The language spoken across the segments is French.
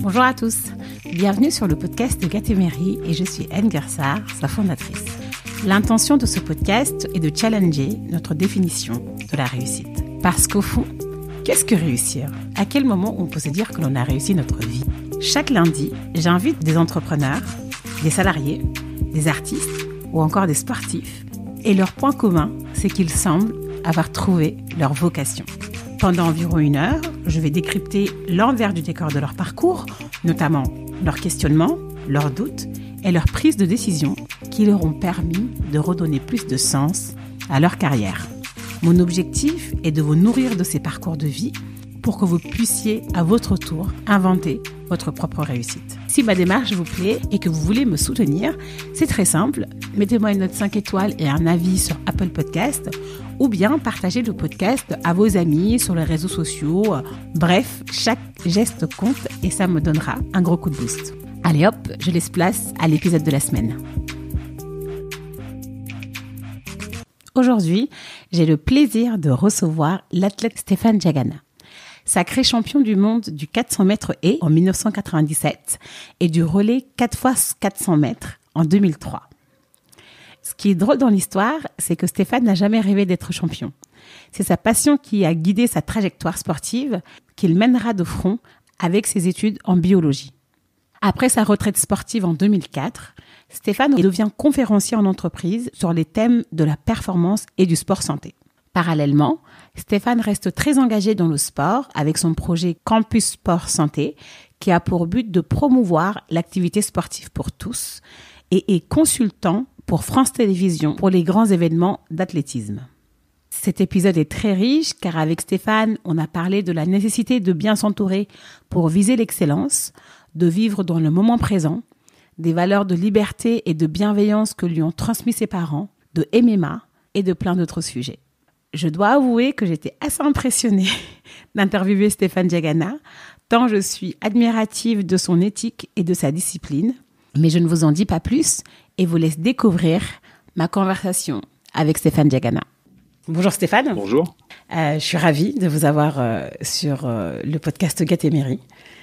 Bonjour à tous, bienvenue sur le podcast de Gatemery et je suis Anne Gersard, sa fondatrice. L'intention de ce podcast est de challenger notre définition de la réussite. Parce qu'au fond, qu'est-ce que réussir ? À quel moment on peut se dire que l'on a réussi notre vie ? Chaque lundi, j'invite des entrepreneurs, des salariés, des artistes ou encore des sportifs. Et leur point commun, c'est qu'ils semblent avoir trouvé leur vocation. Pendant environ 1 heure, je vais décrypter l'envers du décor de leur parcours, notamment leurs questionnements, leurs doutes et leurs prises de décision qui leur ont permis de redonner plus de sens à leur carrière. Mon objectif est de vous nourrir de ces parcours de vie pour que vous puissiez à votre tour inventer votre propre réussite. Si ma démarche vous plaît et que vous voulez me soutenir, c'est très simple. Mettez-moi une note 5 étoiles et un avis sur Apple Podcast ou bien partagez le podcast à vos amis sur les réseaux sociaux. Bref, chaque geste compte et ça me donnera un gros coup de boost. Allez hop, je laisse place à l'épisode de la semaine. Aujourd'hui, j'ai le plaisir de recevoir l'athlète Stéphane Diagana. Sacré champion du monde du 400 mètres haies en 1997 et du relais 4x400 mètres en 2003. Ce qui est drôle dans l'histoire, c'est que Stéphane n'a jamais rêvé d'être champion. C'est sa passion qui a guidé sa trajectoire sportive qu'il mènera de front avec ses études en biologie. Après sa retraite sportive en 2004, Stéphane devient conférencier en entreprise sur les thèmes de la performance et du sport santé. Parallèlement, Stéphane reste très engagé dans le sport avec son projet Campus Sport Santé qui a pour but de promouvoir l'activité sportive pour tous et est consultant pour France Télévisions pour les grands événements d'athlétisme. Cet épisode est très riche car avec Stéphane, on a parlé de la nécessité de bien s'entourer pour viser l'excellence, de vivre dans le moment présent, des valeurs de liberté et de bienveillance que lui ont transmis ses parents, de MMA et de plein d'autres sujets. Je dois avouer que j'étais assez impressionnée d'interviewer Stéphane Diagana, tant je suis admirative de son éthique et de sa discipline. Mais je ne vous en dis pas plus et vous laisse découvrir ma conversation avec Stéphane Diagana. Bonjour Stéphane. Bonjour. Je suis ravie de vous avoir sur le podcast Gatemery.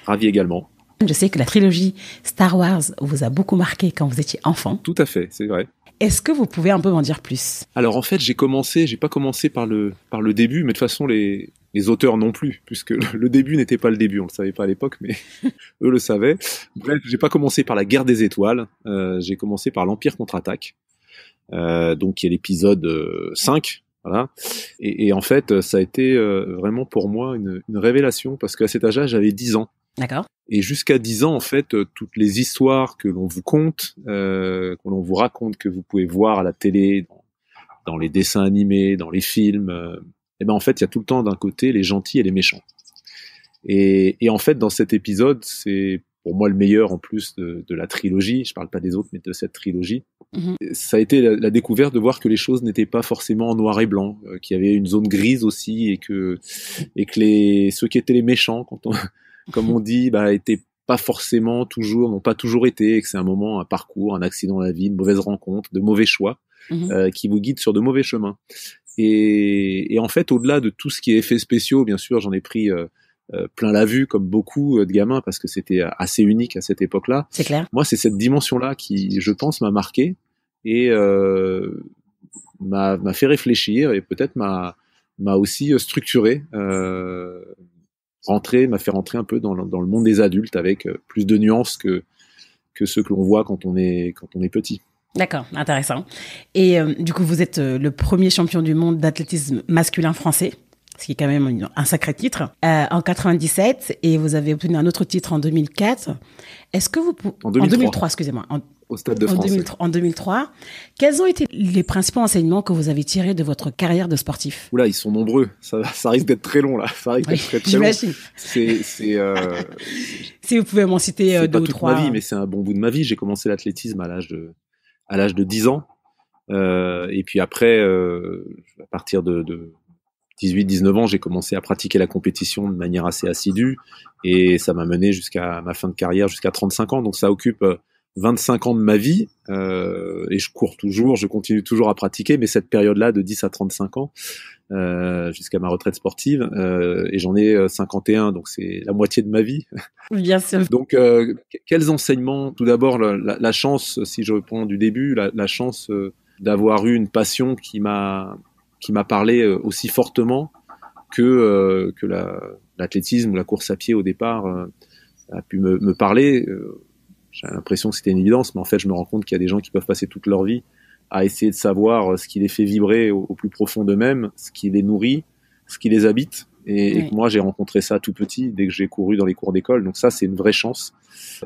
Ravi également. Je sais que la trilogie Star Wars vous a beaucoup marqué quand vous étiez enfant. Tout à fait, c'est vrai. Est-ce que vous pouvez un peu m'en dire plus ? Alors en fait, j'ai pas commencé par le début, mais de toute façon les auteurs non plus, puisque le début n'était pas le début, on le savait pas à l'époque, mais eux le savaient. Bref, j'ai pas commencé par la Guerre des Étoiles, j'ai commencé par l'Empire contre-attaque, donc qui est l'épisode 5, voilà. Et en fait, ça a été vraiment pour moi une révélation, parce qu'à cet âge-là, j'avais 10 ans. D'accord. Et jusqu'à 10 ans, en fait, toutes les histoires que l'on vous conte, que l'on vous raconte, que vous pouvez voir à la télé, dans les dessins animés, dans les films, et ben en fait, il y a tout le temps d'un côté les gentils et les méchants. Et en fait, dans cet épisode, c'est pour moi le meilleur en plus de la trilogie. Je parle pas des autres, mais de cette trilogie. Mm-hmm. Ça a été la découverte de voir que les choses n'étaient pas forcément en noir et blanc, qu'il y avait une zone grise aussi, et que ceux qui étaient les méchants, comme on dit, étaient pas forcément n'ont pas toujours été, et que c'est un parcours, un accident dans la vie, une mauvaise rencontre, de mauvais choix, qui vous guident sur de mauvais chemins. Et en fait, au-delà de tout ce qui est effets spéciaux, bien sûr, j'en ai pris plein la vue, comme beaucoup de gamins, parce que c'était assez unique à cette époque-là. C'est clair. Moi, c'est cette dimension-là qui, je pense, m'a marqué et m'a fait réfléchir, et peut-être m'a aussi structuré, m'a fait rentrer un peu dans le monde des adultes avec plus de nuances que ceux que l'on voit quand on est petit. D'accord, intéressant. Et du coup, vous êtes le premier champion du monde d'athlétisme masculin français, ce qui est quand même un sacré titre, en 97, et vous avez obtenu un autre titre en 2004. Est-ce que vous en 2003, excusez-moi. Au Stade de France. En 2003. Quels ont été les principaux enseignements que vous avez tirés de votre carrière de sportif ? Oula, ils sont nombreux. Ça risque d'être très long, là. Ça risque d'être très j'imagine. Long. Si vous pouvez m'en citer 2 ou 3. C'est pas toute ma vie, mais c'est un bon bout de ma vie. J'ai commencé l'athlétisme à l'âge de 10 ans. Et puis après, à partir de 18-19 ans, j'ai commencé à pratiquer la compétition de manière assez assidue. Et ça m'a mené jusqu'à ma fin de carrière, jusqu'à 35 ans. Donc ça occupe 25 ans de ma vie, et je cours toujours, je continue toujours à pratiquer, mais cette période-là de 10 à 35 ans, jusqu'à ma retraite sportive, et j'en ai 51, donc c'est la moitié de ma vie. Bien sûr. Donc, quels enseignements? Tout d'abord, la chance, si je reprends du début, la chance d'avoir eu une passion qui m'a parlé aussi fortement que l'athlétisme ou la course à pied au départ a pu me parler. J'ai l'impression que c'était une évidence, mais en fait, je me rends compte qu'il y a des gens qui peuvent passer toute leur vie à essayer de savoir ce qui les fait vibrer au plus profond d'eux-mêmes, ce qui les nourrit, ce qui les habite. Et moi, j'ai rencontré ça tout petit, dès que j'ai couru dans les cours d'école. Donc ça, c'est une vraie chance.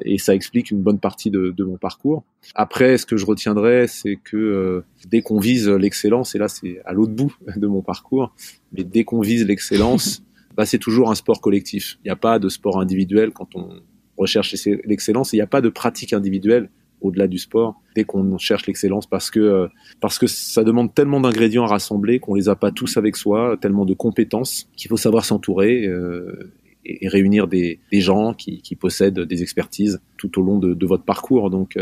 Et ça explique une bonne partie de mon parcours. Après, ce que je retiendrai, c'est que dès qu'on vise l'excellence, et là, c'est à l'autre bout de mon parcours, mais dès qu'on vise l'excellence, c'est toujours un sport collectif. Il n'y a pas de sport individuel quand on recherche l'excellence. Il n'y a pas de pratique individuelle au-delà du sport dès qu'on cherche l'excellence, parce que ça demande tellement d'ingrédients à rassembler qu'on les a pas tous avec soi, tellement de compétences qu'il faut savoir s'entourer et réunir des gens qui possèdent des expertises tout au long de votre parcours. Donc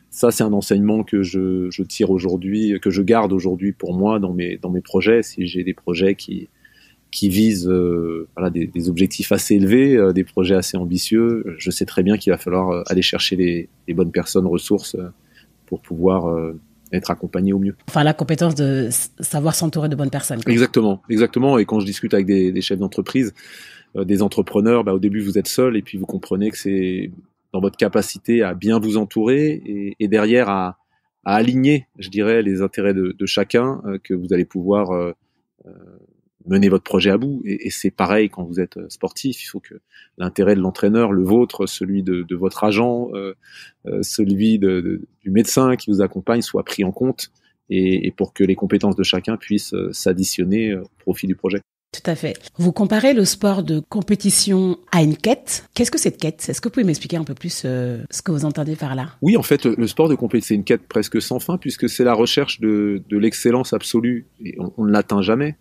ça, c'est un enseignement que je tire aujourd'hui, que je garde aujourd'hui pour moi dans mes projets. Si j'ai des projets qui visent des objectifs assez élevés, des projets assez ambitieux, je sais très bien qu'il va falloir aller chercher les bonnes personnes, ressources pour pouvoir être accompagné au mieux. Enfin, la compétence de savoir s'entourer de bonnes personnes. Quoi. Exactement. Et quand je discute avec des chefs d'entreprise, des entrepreneurs, au début vous êtes seul et puis vous comprenez que c'est dans votre capacité à bien vous entourer et derrière à aligner, je dirais, les intérêts de chacun, que vous allez pouvoir mener votre projet à bout. Et c'est pareil quand vous êtes sportif. Il faut que l'intérêt de l'entraîneur, le vôtre, celui de votre agent, celui du médecin qui vous accompagne soit pris en compte, et pour que les compétences de chacun puissent s'additionner au profit du projet. Tout à fait. Vous comparez le sport de compétition à une quête. Qu'est-ce que cette quête ? Est-ce que vous pouvez m'expliquer un peu plus ce que vous entendez par là ? Oui, en fait, le sport de compétition, c'est une quête presque sans fin, puisque c'est la recherche de l'excellence absolue. Et on ne l'atteint jamais.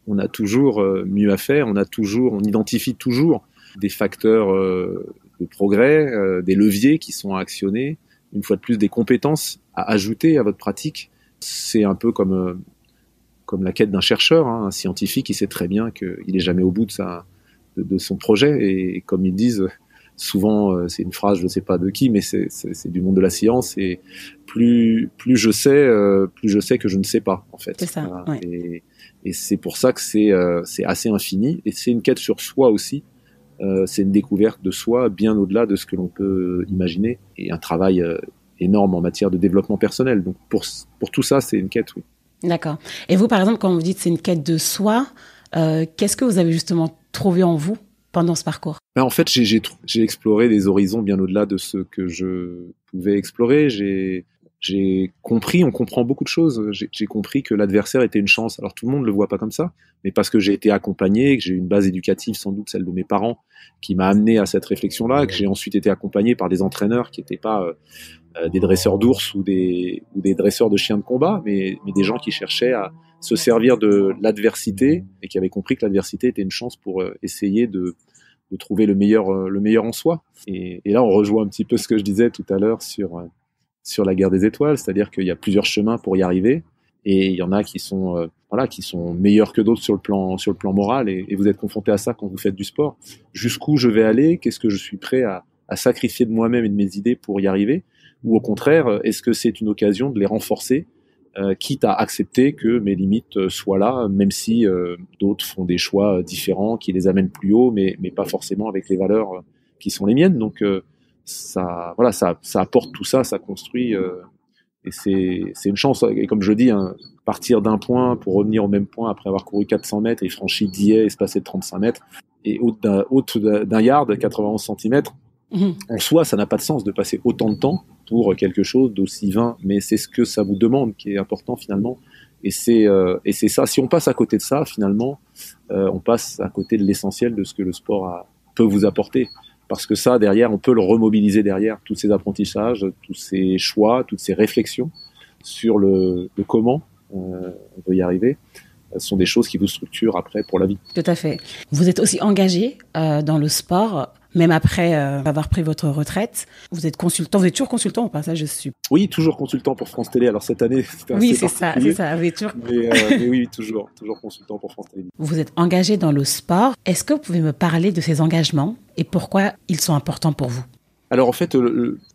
On a toujours mieux à faire, on identifie toujours des facteurs de progrès, des leviers qui sont à actionner, une fois de plus des compétences à ajouter à votre pratique. C'est un peu comme la quête d'un chercheur, un scientifique qui sait très bien qu'il n'est jamais au bout de son projet, et comme ils disent souvent, c'est une phrase, je ne sais pas de qui, mais c'est du monde de la science, et plus je sais que je ne sais pas, en fait. C'est ça, voilà. Ouais. Et c'est pour ça que c'est assez infini, et c'est une quête sur soi aussi. C'est une découverte de soi bien au-delà de ce que l'on peut imaginer, et un travail énorme en matière de développement personnel. Donc pour tout ça, c'est une quête, oui. D'accord. Et vous, par exemple, quand vous dites c'est une quête de soi, qu'est-ce que vous avez justement trouvé en vous pendant ce parcours ? En fait, j'ai exploré des horizons bien au-delà de ce que je pouvais explorer. J'ai compris, on comprend beaucoup de choses. J'ai compris que l'adversaire était une chance. Alors tout le monde ne le voit pas comme ça, mais parce que j'ai été accompagné, que j'ai eu une base éducative, sans doute celle de mes parents, qui m'a amené à cette réflexion-là, que j'ai ensuite été accompagné par des entraîneurs qui n'étaient pas des dresseurs d'ours ou des dresseurs de chiens de combat, mais des gens qui cherchaient à se servir de l'adversité et qui avaient compris que l'adversité était une chance pour essayer de trouver le meilleur en soi. Et là, on rejoint un petit peu ce que je disais tout à l'heure sur la guerre des étoiles, c'est-à-dire qu'il y a plusieurs chemins pour y arriver, et il y en a qui sont meilleurs que d'autres sur le plan moral, et vous êtes confronté à ça quand vous faites du sport. Jusqu'où je vais aller ? Qu'est-ce que je suis prêt à sacrifier de moi-même et de mes idées pour y arriver ? Ou au contraire, est-ce que c'est une occasion de les renforcer, quitte à accepter que mes limites soient là, même si d'autres font des choix différents qui les amènent plus haut, mais pas forcément avec les valeurs qui sont les miennes. Donc ça apporte tout ça, ça construit, et c'est une chance. Et comme je dis, partir d'un point pour revenir au même point après avoir couru 400 mètres et franchi 10 haies espacées de 35 mètres et haute d'un yard, 91 cm, en soi, ça n'a pas de sens de passer autant de temps pour quelque chose d'aussi vain, mais c'est ce que ça vous demande qui est important finalement. Et c'est ça. Si on passe à côté de ça, finalement, on passe à côté de l'essentiel de ce que le sport peut vous apporter. Parce que ça, derrière, on peut le remobiliser derrière, tous ces apprentissages, tous ces choix, toutes ces réflexions sur le comment on veut y arriver. Ce sont des choses qui vous structurent après pour la vie. Tout à fait. Vous êtes aussi engagé dans le sport même après avoir pris votre retraite. Vous êtes toujours consultant au passage, je suis. Oui, toujours consultant pour France Télé. Alors cette année, c'était Oui, assez particulier. c'est ça. Mais oui, toujours consultant pour France Télé. Vous êtes engagé dans le sport. Est-ce que vous pouvez me parler de ces engagements et pourquoi ils sont importants pour vous? Alors en fait,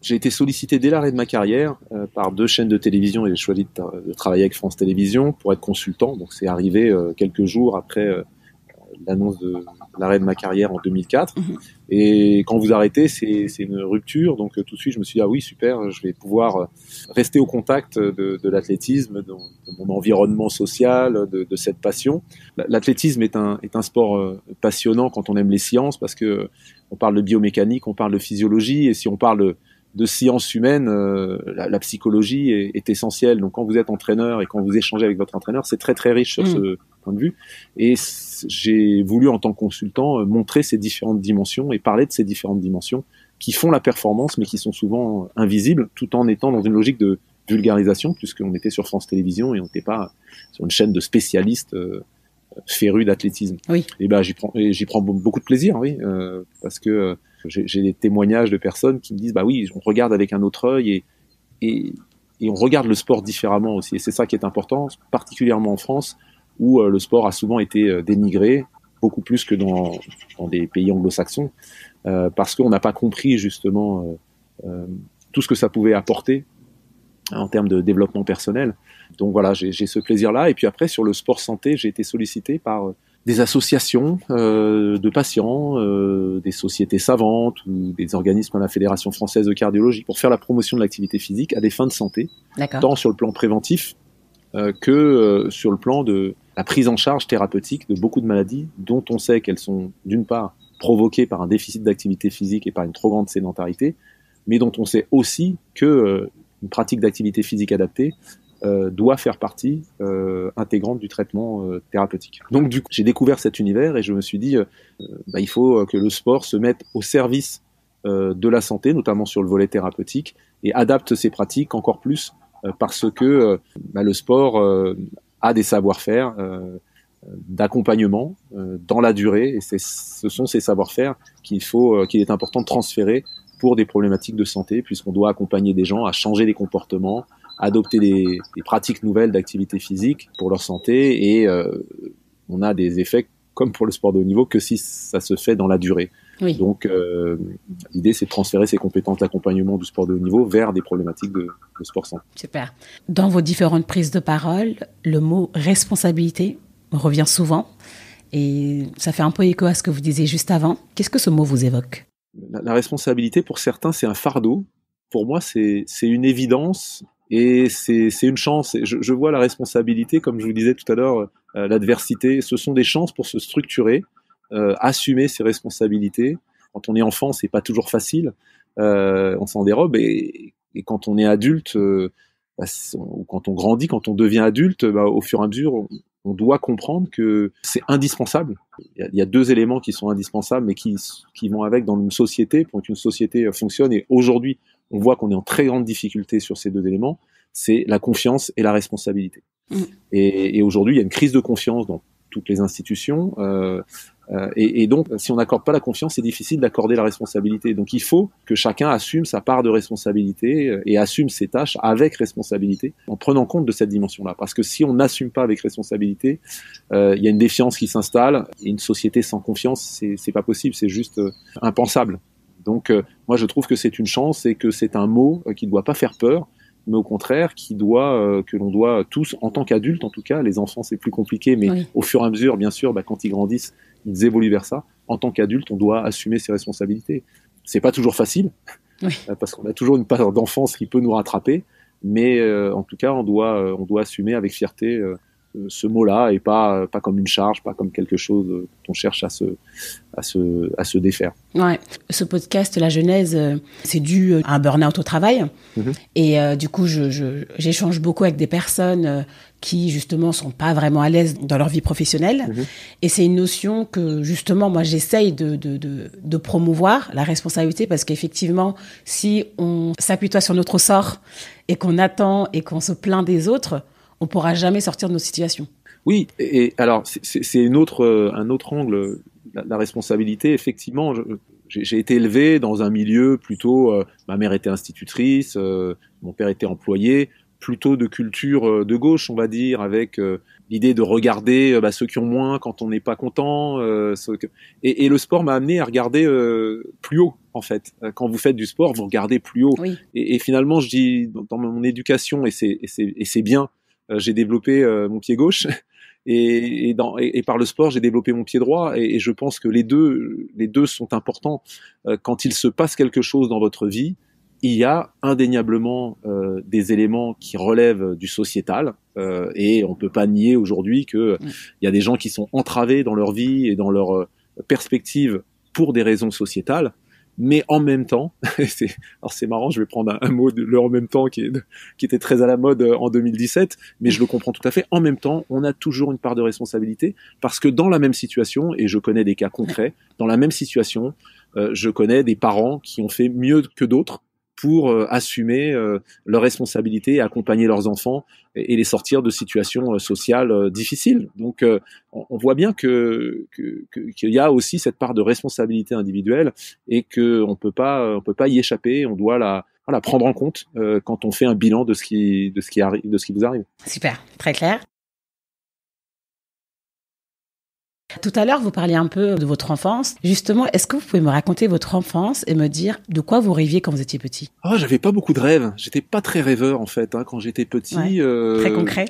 j'ai été sollicité dès l'arrêt de ma carrière par 2 chaînes de télévision et j'ai choisi de travailler avec France Télévisions pour être consultant. Donc c'est arrivé quelques jours après l'annonce de l'arrêt de ma carrière en 2004. Et quand vous arrêtez, c'est une rupture. Donc tout de suite, je me suis dit, ah oui, super, je vais pouvoir rester au contact de l'athlétisme, de mon environnement social, de cette passion. L'athlétisme est un sport passionnant quand on aime les sciences, parce que on parle de biomécanique, on parle de physiologie, et si on parle de sciences humaines, la psychologie est essentielle. Donc quand vous êtes entraîneur et quand vous échangez avec votre entraîneur, c'est très très riche sur ce point de vue. Et j'ai voulu en tant que consultant montrer ces différentes dimensions et parler de ces différentes dimensions qui font la performance mais qui sont souvent invisibles, tout en étant dans une logique de vulgarisation, puisqu'on était sur France Télévisions et on n'était pas sur une chaîne de spécialistes férus d'athlétisme. Oui. Et j'y prends beaucoup de plaisir, oui, parce que j'ai des témoignages de personnes qui me disent, bah oui, on regarde avec un autre œil et on regarde le sport différemment aussi. Et c'est ça qui est important, particulièrement en France, où le sport a souvent été dénigré, beaucoup plus que dans des pays anglo-saxons, parce qu'on n'a pas compris justement tout ce que ça pouvait apporter en termes de développement personnel. Donc voilà, j'ai ce plaisir-là. Et puis après, sur le sport santé, j'ai été sollicité par des associations de patients, des sociétés savantes ou des organismes comme la Fédération française de cardiologie pour faire la promotion de l'activité physique à des fins de santé, tant sur le plan préventif que sur le plan de la prise en charge thérapeutique de beaucoup de maladies dont on sait qu'elles sont d'une part provoquées par un déficit d'activité physique et par une trop grande sédentarité, mais dont on sait aussi que une pratique d'activité physique adaptée doit faire partie intégrante du traitement thérapeutique. Donc du coup, j'ai découvert cet univers et je me suis dit il faut que le sport se mette au service de la santé, notamment sur le volet thérapeutique, et adapte ses pratiques encore plus parce que le sport a des savoir-faire d'accompagnement dans la durée, et ce sont ces savoir-faire qu'il est important de transférer pour des problématiques de santé, puisqu'on doit accompagner des gens à changer des comportements, adopter des pratiques nouvelles d'activité physique pour leur santé, et on a des effets comme pour le sport de haut niveau que si ça se fait dans la durée. Oui. Donc l'idée, c'est de transférer ces compétences d'accompagnement du sport de haut niveau vers des problématiques de sport santé. Super. Dans vos différentes prises de parole, le mot responsabilité revient souvent et ça fait un peu écho à ce que vous disiez juste avant. Qu'est-ce que ce mot vous évoque ? La responsabilité, pour certains, c'est un fardeau. Pour moi, c'est une évidence et c'est une chance. Je vois la responsabilité, comme je vous disais tout à l'heure, l'adversité, ce sont des chances pour se structurer, assumer ses responsabilités. Quand on est enfant, c'est pas toujours facile, on s'en dérobe, et quand on est adulte, ou quand on grandit, quand on devient adulte, au fur et à mesure, on doit comprendre que c'est indispensable. Il y a 2 éléments qui sont indispensables, mais qui vont avec dans une société, pour qu'une société fonctionne. Et aujourd'hui, on voit qu'on est en très grande difficulté sur ces 2 éléments. C'est la confiance et la responsabilité. Et aujourd'hui, il y a une crise de confiance dans toutes les institutions. Et donc, si on n'accorde pas la confiance, c'est difficile d'accorder la responsabilité. Donc, il faut que chacun assume sa part de responsabilité et assume ses tâches avec responsabilité, en prenant compte de cette dimension-là. Parce que si on n'assume pas avec responsabilité, il y a une défiance qui s'installe. Et une société sans confiance, c'est pas possible, c'est juste impensable. Donc, moi, je trouve que c'est une chance et que c'est un mot qui ne doit pas faire peur, mais au contraire, que l'on doit tous, en tant qu'adultes en tout cas, les enfants c'est plus compliqué, mais oui, au fur et à mesure, bien sûr, quand ils grandissent, ils évoluent vers ça. En tant qu'adultes, on doit assumer ses responsabilités. C'est pas toujours facile, oui, parce qu'on a toujours une part d'enfance qui peut nous rattraper, mais en tout cas, on doit assumer avec fierté ce mot-là, et pas comme une charge, pas comme quelque chose dont on cherche à se défaire. Ouais. Ce podcast, la genèse, c'est dû à un burn-out au travail. Et du coup, j'échange beaucoup avec des personnes qui, justement, sont pas vraiment à l'aise dans leur vie professionnelle. Et c'est une notion que, justement, moi, j'essaye de promouvoir, la responsabilité, parce qu'effectivement, si on s'apitoie sur notre sort et qu'on attend et qu'on se plaint des autres, on pourra jamais sortir de nos situations. Oui, et alors c'est un autre angle, la responsabilité. Effectivement, j'ai été élevé dans un milieu plutôt, ma mère était institutrice, mon père était employé, plutôt de culture de gauche, on va dire, avec l'idée de regarder ceux qui ont moins quand on n'est pas content. Et le sport m'a amené à regarder plus haut, en fait. Quand vous faites du sport, vous regardez plus haut. Oui. Et finalement, je dis, dans mon éducation, et c'est bien, j'ai développé mon pied gauche. Et par le sport, j'ai développé mon pied droit, et je pense que les deux sont importants. Quand il se passe quelque chose dans votre vie, il y a indéniablement des éléments qui relèvent du sociétal, et on peut pas nier aujourd'hui que il y a des gens qui sont entravés dans leur vie et dans leur perspective pour des raisons sociétales. Mais en même temps, alors c'est marrant, je vais prendre un mot de le en même temps qui était très à la mode en 2017, mais je le comprends tout à fait. En même temps, on a toujours une part de responsabilité, parce que dans la même situation, et je connais des cas concrets, dans la même situation, je connais des parents qui ont fait mieux que d'autres pour assumer leurs responsabilités et accompagner leurs enfants et les sortir de situations sociales difficiles. Donc on voit bien qu'il y a aussi cette part de responsabilité individuelle, et que on peut pas y échapper. On doit la prendre en compte quand on fait un bilan de ce qui vous arrive. Super, très clair. Tout à l'heure, vous parliez un peu de votre enfance. Justement, est-ce que vous pouvez me raconter votre enfance et me dire de quoi vous rêviez quand vous étiez petit? J'avais pas beaucoup de rêves. J'étais pas très rêveur, en fait, quand j'étais petit. Ouais, très concret.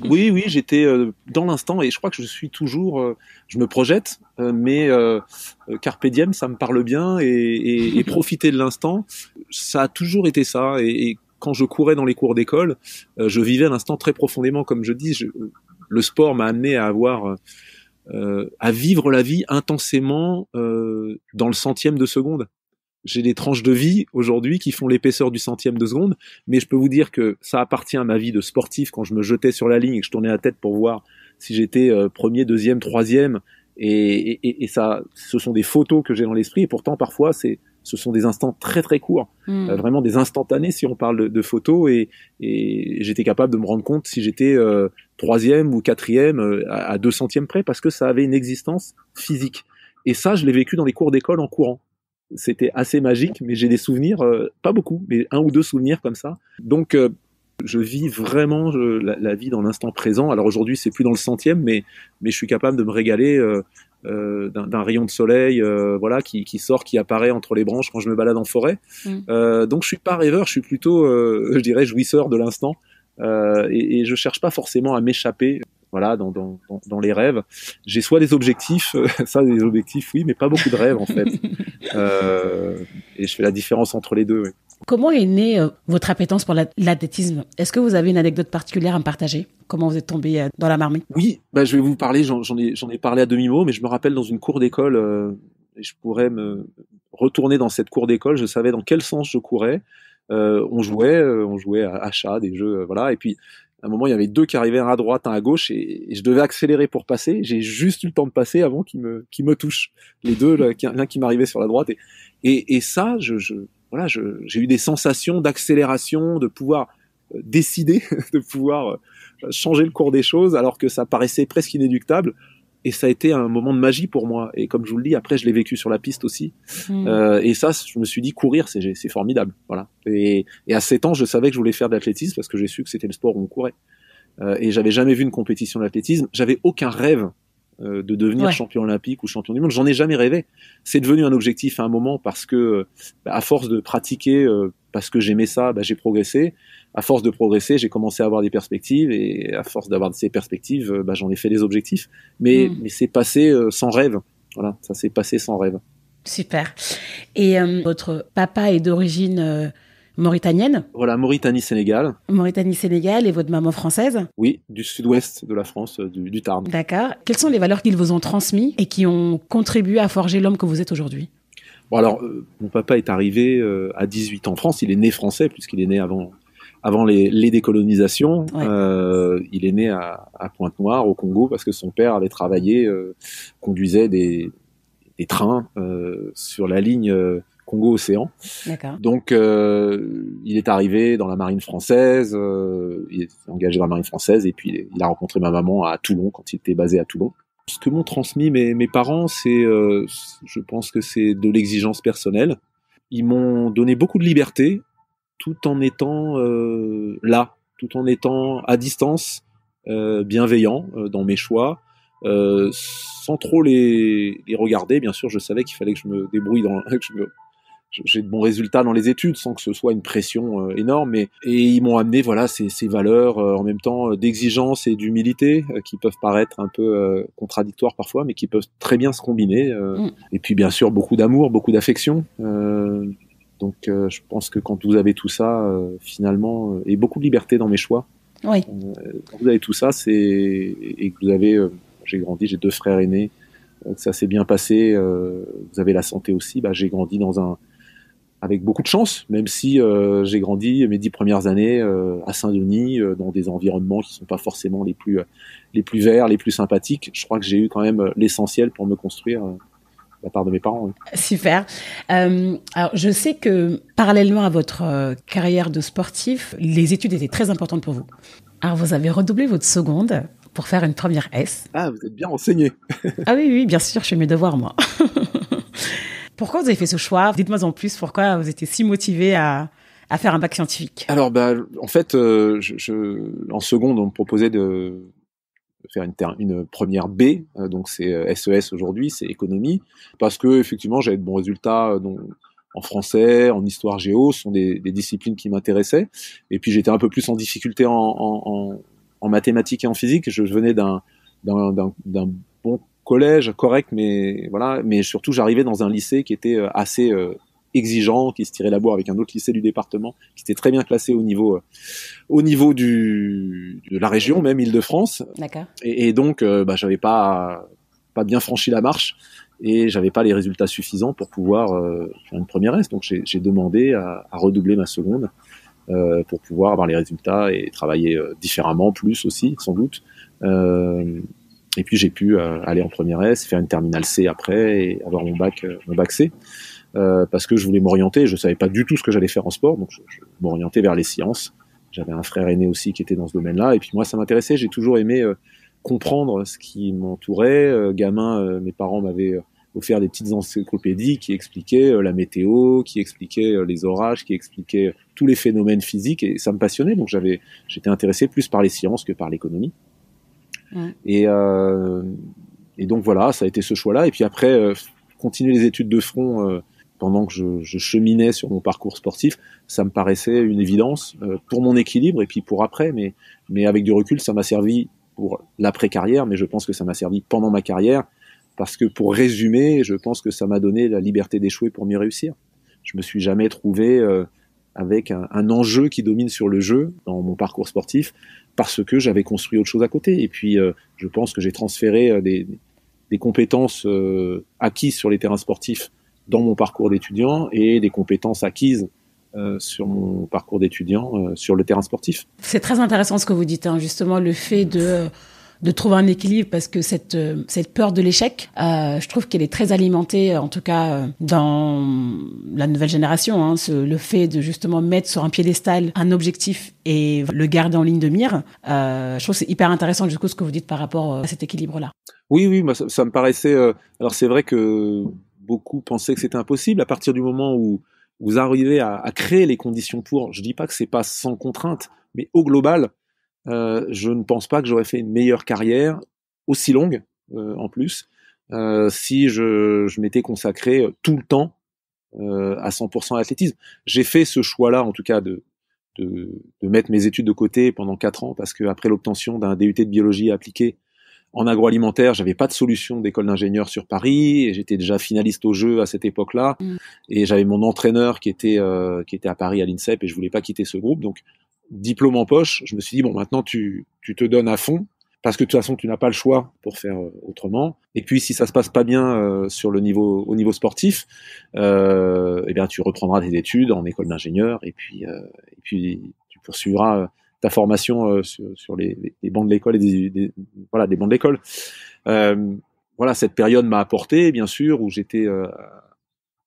Oui, j'étais dans l'instant, et je crois que je suis toujours. Je me projette, mais carpe diem, ça me parle bien, et profiter de l'instant, ça a toujours été ça. Et quand je courais dans les cours d'école, je vivais l'instant très profondément, comme je dis. Le sport m'a amené à vivre la vie intensément dans le centième de seconde. J'ai des tranches de vie aujourd'hui qui font l'épaisseur du centième de seconde, mais je peux vous dire que ça appartient à ma vie de sportif, quand je me jetais sur la ligne et que je tournais la tête pour voir si j'étais premier, deuxième, troisième, et ça, ce sont des photos que j'ai dans l'esprit, et pourtant parfois ce sont des instants très très courts, vraiment des instantanés si on parle de photos, et j'étais capable de me rendre compte si j'étais troisième ou quatrième à 200e près, parce que ça avait une existence physique. Et ça, je l'ai vécu dans les cours d'école en courant. C'était assez magique, mais j'ai des souvenirs, pas beaucoup, mais 1 ou 2 souvenirs comme ça. Donc je vis vraiment la vie dans l'instant présent. Alors aujourd'hui, c'est plus dans le centième, mais je suis capable de me régaler d'un rayon de soleil, qui sort, qui apparaît entre les branches quand je me balade en forêt. Donc je suis pas rêveur, je suis plutôt, je dirais, jouisseur de l'instant, et je cherche pas forcément à m'échapper. Voilà, dans les rêves, j'ai soit des objectifs, des objectifs, oui, mais pas beaucoup de rêves en fait. Et je fais la différence entre les deux. Oui. Comment est née votre appétence pour l'athlétisme? Est-ce que vous avez une anecdote particulière à me partager? Comment vous êtes tombé dans la marmite? Oui, je vais vous parler, j'en ai parlé à demi-mot, mais je me rappelle dans une cour d'école, et je pourrais me retourner dans cette cour d'école, je savais dans quel sens je courais. On jouait à chat, des jeux, voilà, et puis à un moment, il y avait 2 qui arrivaient, un à droite, un à gauche, et je devais accélérer pour passer. J'ai juste eu le temps de passer avant qu'ils me touchent. Les deux, l'un qui m'arrivait sur la droite, et ça, j'ai eu des sensations d'accélération, de pouvoir décider, de pouvoir changer le cours des choses, alors que ça paraissait presque inéluctable. Et ça a été un moment de magie pour moi. Et comme je vous le dis, après, je l'ai vécu sur la piste aussi. Et ça, je me suis dit, courir, c'est formidable. Voilà. Et à 7 ans, je savais que je voulais faire de l'athlétisme, parce que j'ai su que c'était le sport où on courait. Et j'avais jamais vu une compétition d'athlétisme. J'avais aucun rêve de devenir champion olympique ou champion du monde. J'en ai jamais rêvé. C'est devenu un objectif à un moment, parce que, à force de pratiquer, parce que j'aimais ça, j'ai progressé. À force de progresser, j'ai commencé à avoir des perspectives, et à force d'avoir ces perspectives, j'en ai fait des objectifs. Mais c'est passé sans rêve. Voilà, ça s'est passé sans rêve. Super. Et votre papa est d'origine mauritanienne? Voilà, Mauritanie-Sénégal. Mauritanie-Sénégal, et votre maman française? Oui, du sud-ouest de la France, du Tarn. D'accord. Quelles sont les valeurs qu'ils vous ont transmises et qui ont contribué à forger l'homme que vous êtes aujourd'hui? Bon, alors, mon papa est arrivé à 18 ans en France. Il est né français, puisqu'il est né avant les décolonisations. Ouais. Il est né à Pointe-Noire, au Congo, parce que son père avait travaillé, conduisait des trains sur la ligne Congo-Océan. D'accord. Donc, il est arrivé dans la marine française, il est engagé dans la marine française, et puis il a rencontré ma maman à Toulon, quand il était basé à Toulon. Ce que m'ont transmis mes parents, je pense que c'est de l'exigence personnelle. Ils m'ont donné beaucoup de liberté, tout en étant là, tout en étant à distance, bienveillant dans mes choix, sans trop les regarder. Bien sûr, je savais qu'il fallait que je me débrouille, j'ai de bons résultats dans les études sans que ce soit une pression énorme. Et ils m'ont amené voilà ces valeurs en même temps d'exigence et d'humilité qui peuvent paraître un peu contradictoires parfois, mais qui peuvent très bien se combiner. Et puis bien sûr beaucoup d'amour, beaucoup d'affection. Donc je pense que quand vous avez tout ça, finalement, et beaucoup de liberté dans mes choix, Oui. Quand vous avez tout ça, et que vous avez, j'ai grandi, j'ai 2 frères aînés, que ça s'est bien passé, vous avez la santé aussi, j'ai grandi avec beaucoup de chance, même si j'ai grandi mes 10 premières années à Saint-Denis, dans des environnements qui sont pas forcément les plus verts, les plus sympathiques. Je crois que j'ai eu quand même l'essentiel pour me construire. La part de mes parents. Oui. Super. Alors, je sais que parallèlement à votre carrière de sportif, les études étaient très importantes pour vous. Alors, vous avez redoublé votre seconde pour faire une première S. Ah, vous êtes bien renseigné. Ah oui, bien sûr, je fais mes devoirs, moi. Pourquoi vous avez fait ce choix? Dites-moi en plus pourquoi vous étiez si motivé à faire un bac scientifique. Alors, en fait, en seconde, on me proposait de faire une première B, donc c'est SES aujourd'hui, c'est économie, parce que effectivement j'avais de bons résultats en français, en histoire géo, ce sont des disciplines qui m'intéressaient, et puis j'étais un peu plus en difficulté en mathématiques et en physique. Je venais d'un bon collège correct, mais voilà, mais surtout j'arrivais dans un lycée qui était assez exigeant, qui se tirait la bourre avec un autre lycée du département, qui était très bien classé au niveau de la région, même Île-de-France. D'accord. Et donc, j'avais pas bien franchi la marche et j'avais pas les résultats suffisants pour pouvoir faire une première S. Donc, j'ai demandé à redoubler ma seconde pour pouvoir avoir les résultats et travailler différemment, plus aussi, sans doute. Et puis, j'ai pu aller en première S, faire une terminale C après et avoir mon bac C. Parce que je voulais m'orienter, je savais pas du tout ce que j'allais faire en sport, donc je m'orientais vers les sciences. J'avais un frère aîné aussi qui était dans ce domaine-là, et puis moi ça m'intéressait, j'ai toujours aimé comprendre ce qui m'entourait. Gamin, mes parents m'avaient offert des petites encyclopédies qui expliquaient la météo, qui expliquaient les orages, qui expliquaient tous les phénomènes physiques, et ça me passionnait, donc j'étais intéressé plus par les sciences que par l'économie. Et donc voilà, ça a été ce choix-là, et puis après, continuer les études de front pendant que je cheminais sur mon parcours sportif, ça me paraissait une évidence pour mon équilibre et puis pour après, mais avec du recul, ça m'a servi pour l'après-carrière, mais je pense que ça m'a servi pendant ma carrière, parce que pour résumer, je pense que ça m'a donné la liberté d'échouer pour mieux réussir. Je me suis jamais trouvé avec un enjeu qui domine sur le jeu dans mon parcours sportif, parce que j'avais construit autre chose à côté. Et puis, je pense que j'ai transféré des compétences acquises sur les terrains sportifs dans mon parcours d'étudiant et des compétences acquises sur mon parcours d'étudiant sur le terrain sportif. C'est très intéressant ce que vous dites, hein, justement, le fait de trouver un équilibre, parce que cette peur de l'échec, je trouve qu'elle est très alimentée, en tout cas dans la nouvelle génération, hein, le fait de justement mettre sur un piédestal un objectif et le garder en ligne de mire. Je trouve que c'est hyper intéressant du coup ce que vous dites par rapport à cet équilibre-là. Oui, moi ça me paraissait. Alors c'est vrai que beaucoup pensaient que c'était impossible à partir du moment où vous arrivez à créer les conditions pour. Je dis pas que c'est pas sans contrainte, mais au global, je ne pense pas que j'aurais fait une meilleure carrière aussi longue en plus si je m'étais consacré tout le temps à 100% à l'athlétisme. J'ai fait ce choix-là, en tout cas, de mettre mes études de côté pendant 4 ans, parce qu'après l'obtention d'un DUT de biologie appliquée en agroalimentaire, j'avais pas de solution d'école d'ingénieur sur Paris, et j'étais déjà finaliste au jeu à cette époque-là, et j'avais mon entraîneur qui était à Paris à l'INSEP, et je voulais pas quitter ce groupe, donc diplôme en poche, je me suis dit bon, maintenant tu te donnes à fond, parce que de toute façon tu n'as pas le choix pour faire autrement, et puis si ça se passe pas bien au niveau sportif, eh bien tu reprendras tes études en école d'ingénieur, et puis tu poursuivras ta formation sur les bancs de l'école et des bancs de l'école. Voilà, cette période m'a apporté, bien sûr, où j'étais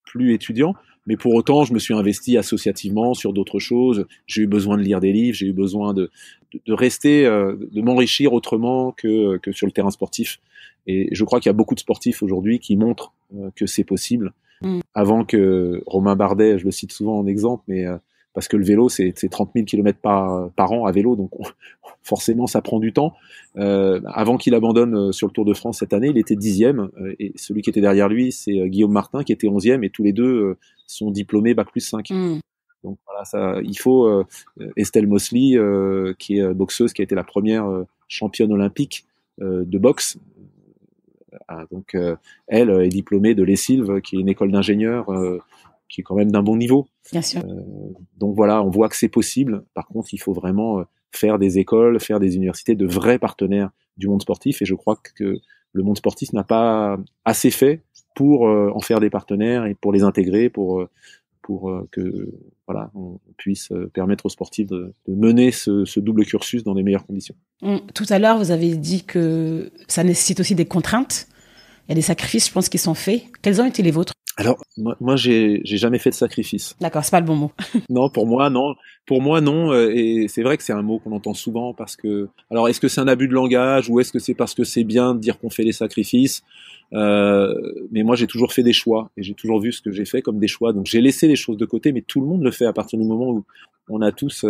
plus étudiant, Mais pour autant, je me suis investi associativement sur d'autres choses. J'ai eu besoin de lire des livres, j'ai eu besoin de rester, de m'enrichir autrement que sur le terrain sportif. Et je crois qu'il y a beaucoup de sportifs aujourd'hui qui montrent que c'est possible. Avant que Romain Bardet, je le cite souvent en exemple, mais parce que le vélo, c'est 30 000 km par an à vélo, donc forcément, ça prend du temps. Avant qu'il abandonne sur le Tour de France cette année, il était 10e, et celui qui était derrière lui, c'est Guillaume Martin, qui était 11e, et tous les deux sont diplômés Bac+5. Donc voilà, ça, il faut Estelle Mosley, qui est boxeuse, qui a été la première championne olympique de boxe. Donc elle est diplômée de l'ESILV, qui est une école d'ingénieurs qui est quand même d'un bon niveau. Bien sûr. Donc voilà, on voit que c'est possible. Par contre, il faut vraiment faire des écoles, faire des universités, de vrais partenaires du monde sportif. Et je crois que le monde sportif n'a pas assez fait pour en faire des partenaires et pour les intégrer, pour que voilà, on puisse permettre aux sportifs de mener ce double cursus dans les meilleures conditions. Tout à l'heure, vous avez dit que ça nécessite aussi des contraintes. Il y a des sacrifices, je pense, qui sont faits. Quels ont été les vôtres ? Alors, moi, j'ai jamais fait de sacrifice. D'accord, c'est pas le bon mot. Non, pour moi, non. Pour moi, non. Et c'est vrai que c'est un mot qu'on entend souvent parce que. Alors, est-ce que c'est un abus de langage ou est-ce que c'est parce que c'est bien de dire qu'on fait des sacrifices ? Mais moi, j'ai toujours fait des choix et j'ai toujours vu ce que j'ai fait comme des choix. Donc, j'ai laissé les choses de côté, mais tout le monde le fait à partir du moment où on a tous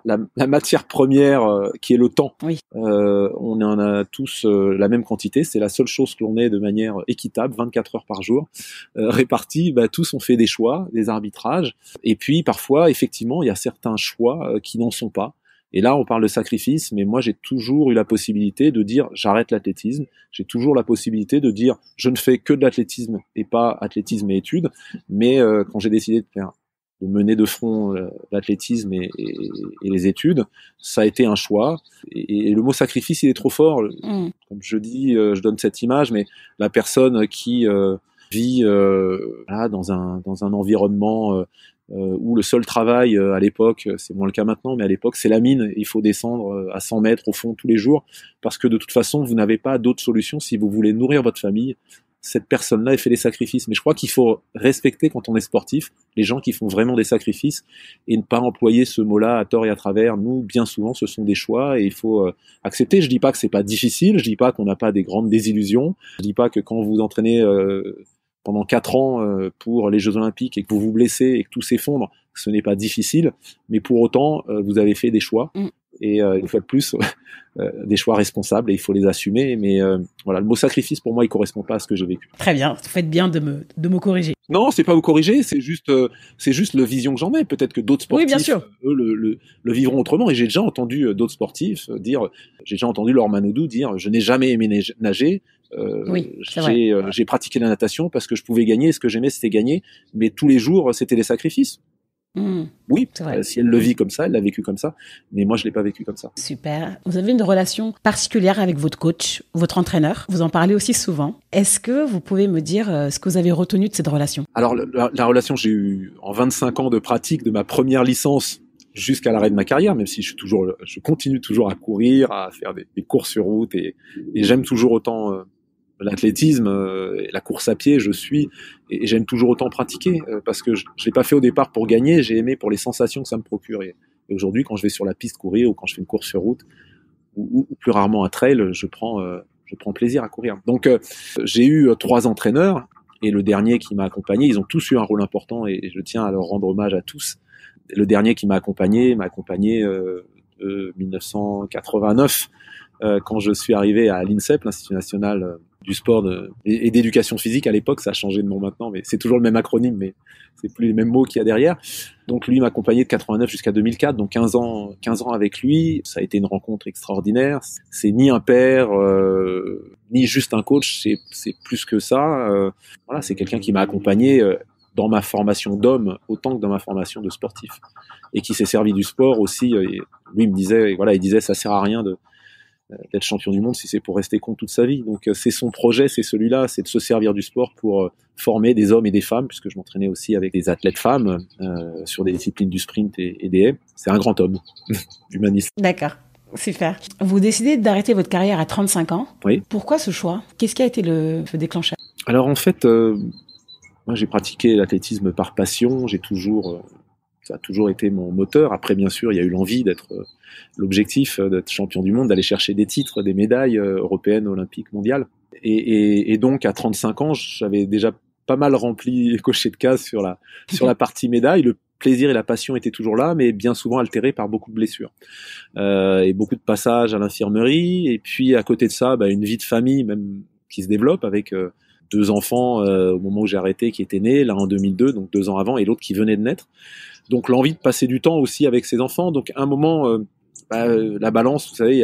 la matière première qui est le temps. Oui. On en a tous la même quantité. C'est la seule chose que l'on ait de manière équitable, 24 heures par jour, répartie. Tous on fait des choix, des arbitrages. Et puis parfois, effectivement, il y a certains choix qui n'en sont pas. Et là, on parle de sacrifice, mais moi, j'ai toujours eu la possibilité de dire j'arrête l'athlétisme. J'ai toujours la possibilité de dire je ne fais que de l'athlétisme et pas athlétisme et études. Mais quand j'ai décidé de mener de front l'athlétisme et les études, ça a été un choix. Et le mot sacrifice, il est trop fort. Comme je dis, je donne cette image, mais la personne qui vit dans un environnement où le seul travail à l'époque, c'est moins le cas maintenant, mais à l'époque c'est la mine, il faut descendre à 100 mètres au fond tous les jours, parce que de toute façon vous n'avez pas d'autre solution si vous voulez nourrir votre famille. Cette personne-là, elle fait des sacrifices. Mais je crois qu'il faut respecter, quand on est sportif, les gens qui font vraiment des sacrifices et ne pas employer ce mot-là à tort et à travers. Nous, bien souvent, ce sont des choix et il faut accepter. Je dis pas que c'est pas difficile, je dis pas qu'on n'a pas des grandes désillusions, je dis pas que quand vous entraînez pendant 4 ans pour les Jeux Olympiques et que vous vous blessez et que tout s'effondre, ce n'est pas difficile, mais pour autant, vous avez fait des choix. Et une fois de plus, des choix responsables et il faut les assumer. Mais voilà, le mot sacrifice pour moi, il correspond pas à ce que j'ai vécu. Très bien, vous faites bien de me corriger. Non, c'est pas vous corriger, c'est juste la vision que j'en ai. Peut-être que d'autres sportifs, oui, bien sûr, eux, le vivront autrement. Et j'ai déjà entendu d'autres sportifs j'ai déjà entendu Laure Manodou dire, je n'ai jamais aimé nager. Oui, j'ai pratiqué la natation parce que je pouvais gagner. Ce que j'aimais, c'était gagner. Mais tous les jours, c'était des sacrifices. Oui, si elle le vit comme ça, elle l'a vécu comme ça, mais moi je l'ai pas vécu comme ça. Super. Vous avez une relation particulière avec votre coach, votre entraîneur. Vous en parlez aussi souvent. Est-ce que vous pouvez me dire ce que vous avez retenu de cette relation ? Alors la relation, j'ai eu en 25 ans de pratique de ma première licence jusqu'à l'arrêt de ma carrière, même si je continue toujours à courir, à faire des courses sur route et j'aime toujours autant l'athlétisme, la course à pied, et j'aime toujours autant pratiquer parce que je l'ai pas fait au départ pour gagner, j'ai aimé pour les sensations que ça me procure. Et aujourd'hui, quand je vais sur la piste courir ou quand je fais une course sur route ou plus rarement un trail, je prends plaisir à courir. Donc j'ai eu 3 entraîneurs et le dernier qui m'a accompagné, ils ont tous eu un rôle important et je tiens à leur rendre hommage à tous. Le dernier qui m'a accompagné de 1989 quand je suis arrivé à l'INSEP, l'Institut national du sport et d'éducation physique. À l'époque, ça a changé de nom maintenant, mais c'est toujours le même acronyme, mais c'est plus les mêmes mots qu'il y a derrière. Donc lui m'a accompagné de 89 jusqu'à 2004, donc 15 ans avec lui. Ça a été une rencontre extraordinaire. C'est ni un père, ni juste un coach, c'est plus que ça. Voilà, c'est quelqu'un qui m'a accompagné dans ma formation d'homme autant que dans ma formation de sportif, et qui s'est servi du sport aussi. Lui, il me disait, ça sert à rien d'être champion du monde si c'est pour rester con toute sa vie. Donc c'est son projet, c'est celui-là, c'est de se servir du sport pour former des hommes et des femmes, puisque je m'entraînais aussi avec des athlètes femmes sur des disciplines du sprint et des haies. C'est un grand homme, humaniste. D'accord, super. Vous décidez d'arrêter votre carrière à 35 ans. Oui. Pourquoi ce choix ? Qu'est-ce qui a été le déclencheur ? Alors en fait, moi, j'ai pratiqué l'athlétisme par passion. Ça a toujours été mon moteur. Après, bien sûr, il y a eu l'envie l'objectif d'être champion du monde, d'aller chercher des titres, des médailles européennes, olympiques, mondiales. Et donc, à 35 ans, j'avais déjà pas mal coché de cases sur la partie médaille. Le plaisir et la passion étaient toujours là, mais bien souvent altérés par beaucoup de blessures et beaucoup de passages à l'infirmerie. Et puis, à côté de ça, une vie de famille même qui se développe avec 2 enfants au moment où j'ai arrêté qui étaient nés, l'un en 2002, donc 2 ans avant, et l'autre qui venait de naître. Donc l'envie de passer du temps aussi avec ses enfants. Donc à un moment, la balance, vous savez, il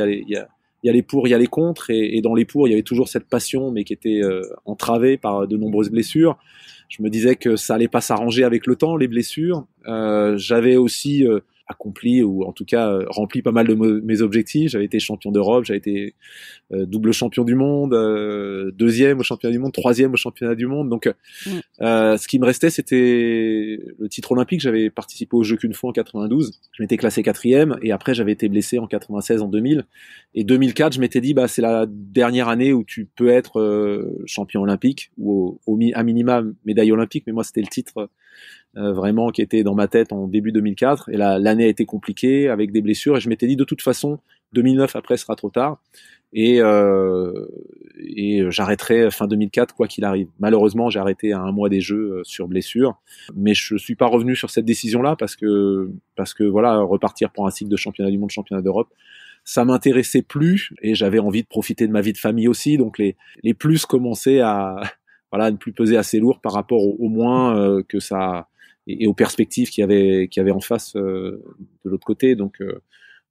y a les pour, il y a les contre, et dans les pour, il y avait toujours cette passion, mais qui était entravée par de nombreuses blessures. Je me disais que ça allait pas s'arranger avec le temps, les blessures. J'avais aussi accompli, ou en tout cas rempli pas mal de mes objectifs. J'avais été champion d'Europe, j'avais été double champion du monde, 2e au championnat du monde, 3e au championnat du monde. Donc ce qui me restait, c'était le titre olympique. J'avais participé aux Jeux qu'une fois en 92. Je m'étais classé 4e, et après j'avais été blessé en 96, en 2000. Et 2004, je m'étais dit, c'est la dernière année où tu peux être champion olympique, ou à minima médaille olympique. Mais moi, c'était le titre vraiment qui était dans ma tête en début 2004. Et l'année a été compliquée avec des blessures. Et je m'étais dit, de toute façon, 2009 après sera trop tard. Et j'arrêterai fin 2004 quoi qu'il arrive. Malheureusement, j'ai arrêté à 1 mois des Jeux sur blessure, mais je suis pas revenu sur cette décision-là parce que voilà, repartir pour un cycle de championnat du monde, championnat d'Europe, ça m'intéressait plus, et j'avais envie de profiter de ma vie de famille aussi. Donc les plus commençaient à ne plus peser assez lourd par rapport au moins que ça, et aux perspectives qu'il y avait en face de l'autre côté. Donc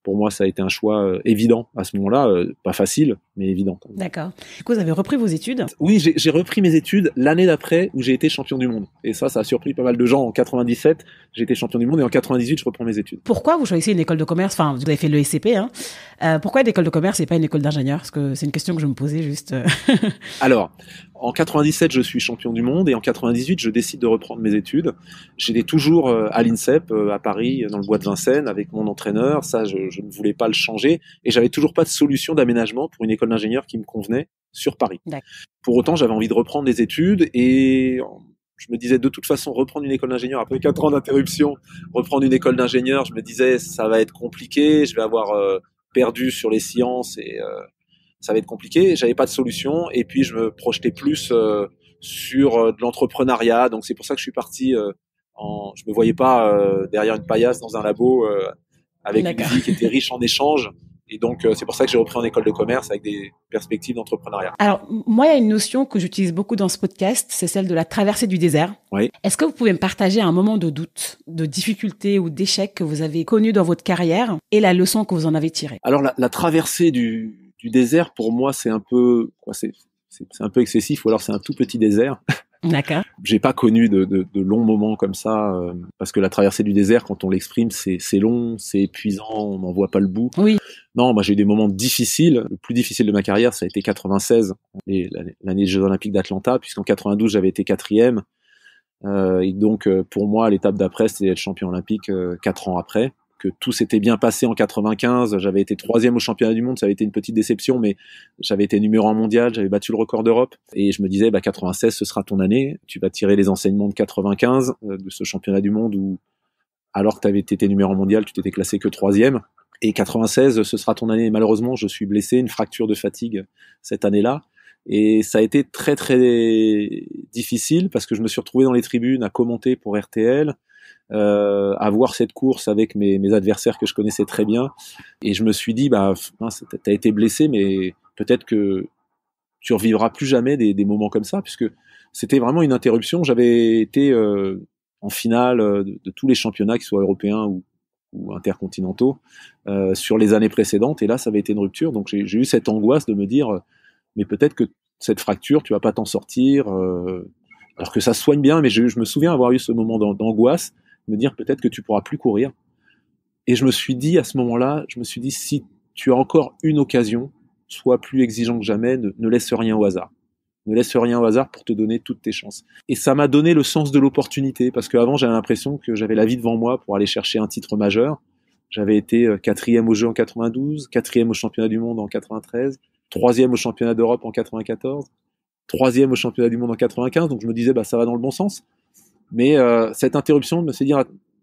pour moi, ça a été un choix évident à ce moment-là, pas facile, mais évident. D'accord. Du coup, vous avez repris vos études ? Oui, j'ai repris mes études l'année d'après, où j'ai été champion du monde. Et ça a surpris pas mal de gens. En 97, j'ai été champion du monde, et en 98, je reprends mes études. Pourquoi vous choisissez une école de commerce ? Enfin, vous avez fait le SCP, hein. Pourquoi une école de commerce et pas une école d'ingénieur ? Parce que c'est une question que je me posais juste. Alors, en 97, je suis champion du monde, et en 98, je décide de reprendre mes études. J'étais toujours à l'INSEP, à Paris, dans le bois de Vincennes, avec mon entraîneur. Ça, je ne voulais pas le changer, et j'avais toujours pas de solution d'aménagement pour une école d'ingénieur qui me convenait sur Paris. D'accord. Pour autant, j'avais envie de reprendre des études, et je me disais, de toute façon, reprendre une école d'ingénieur après 4 ans d'interruption, reprendre une école d'ingénieur, je me disais, ça va être compliqué, je vais avoir perdu sur les sciences, et ça va être compliqué. J'avais pas de solution, et puis je me projetais plus sur de l'entrepreneuriat. Donc c'est pour ça que je suis parti je me voyais pas derrière une paillasse dans un labo avec une vie qui était riche en échanges. Et donc, c'est pour ça que j'ai repris en école de commerce avec des perspectives d'entrepreneuriat. Alors, moi, il y a une notion que j'utilise beaucoup dans ce podcast, c'est celle de la traversée du désert. Oui. Est-ce que vous pouvez me partager un moment de doute, de difficulté ou d'échec que vous avez connu dans votre carrière et la leçon que vous en avez tirée ? Alors, la traversée du désert, pour moi, c'est un peu, c'est un peu excessif, ou alors c'est un tout petit désert. D'accord. J'ai pas connu de longs moments comme ça, parce que la traversée du désert, quand on l'exprime, c'est long, c'est épuisant, on n'en voit pas le bout. Oui. Non, moi j'ai eu des moments difficiles. Le plus difficile de ma carrière, ça a été 96, l'année des Jeux Olympiques d'Atlanta, puisqu'en 92 j'avais été 4e. Et donc pour moi, l'étape d'après, c'était d'être champion olympique 4 ans après. Que tout s'était bien passé en 95, j'avais été 3e au championnat du monde, ça avait été une petite déception, mais j'avais été numéro 1 mondial, j'avais battu le record d'Europe, et je me disais, 96, ce sera ton année, tu vas tirer les enseignements de 95, de ce championnat du monde où, alors que tu avais été numéro 1 mondial, tu t'étais classé que 3e, et 96, ce sera ton année. Et malheureusement, je suis blessé, une fracture de fatigue cette année-là, et ça a été très très difficile, parce que je me suis retrouvé dans les tribunes à commenter pour RTL, à voir cette course avec mes adversaires que je connaissais très bien, et je me suis dit, t'as été blessé, mais peut-être que tu revivras plus jamais des moments comme ça, puisque c'était vraiment une interruption. J'avais été en finale de tous les championnats, qu'ils soient européens ou intercontinentaux, sur les années précédentes, et là ça avait été une rupture. Donc j'ai eu cette angoisse de me dire, mais peut-être que cette fracture, tu vas pas t'en sortir, alors que ça se soigne bien, mais je me souviens avoir eu ce moment d'angoisse, me dire peut-être que tu pourras plus courir. Et je me suis dit à ce moment-là, si tu as encore une occasion, sois plus exigeant que jamais, ne laisse rien au hasard. Ne laisse rien au hasard pour te donner toutes tes chances. Et ça m'a donné le sens de l'opportunité, parce qu'avant j'avais l'impression que j'avais la vie devant moi pour aller chercher un titre majeur. J'avais été 4e aux Jeux en 92, 4e au championnat du monde en 93, 3e au championnat d'Europe en 94. troisième au championnat du monde en 95, donc je me disais ça va dans le bon sens. Mais cette interruption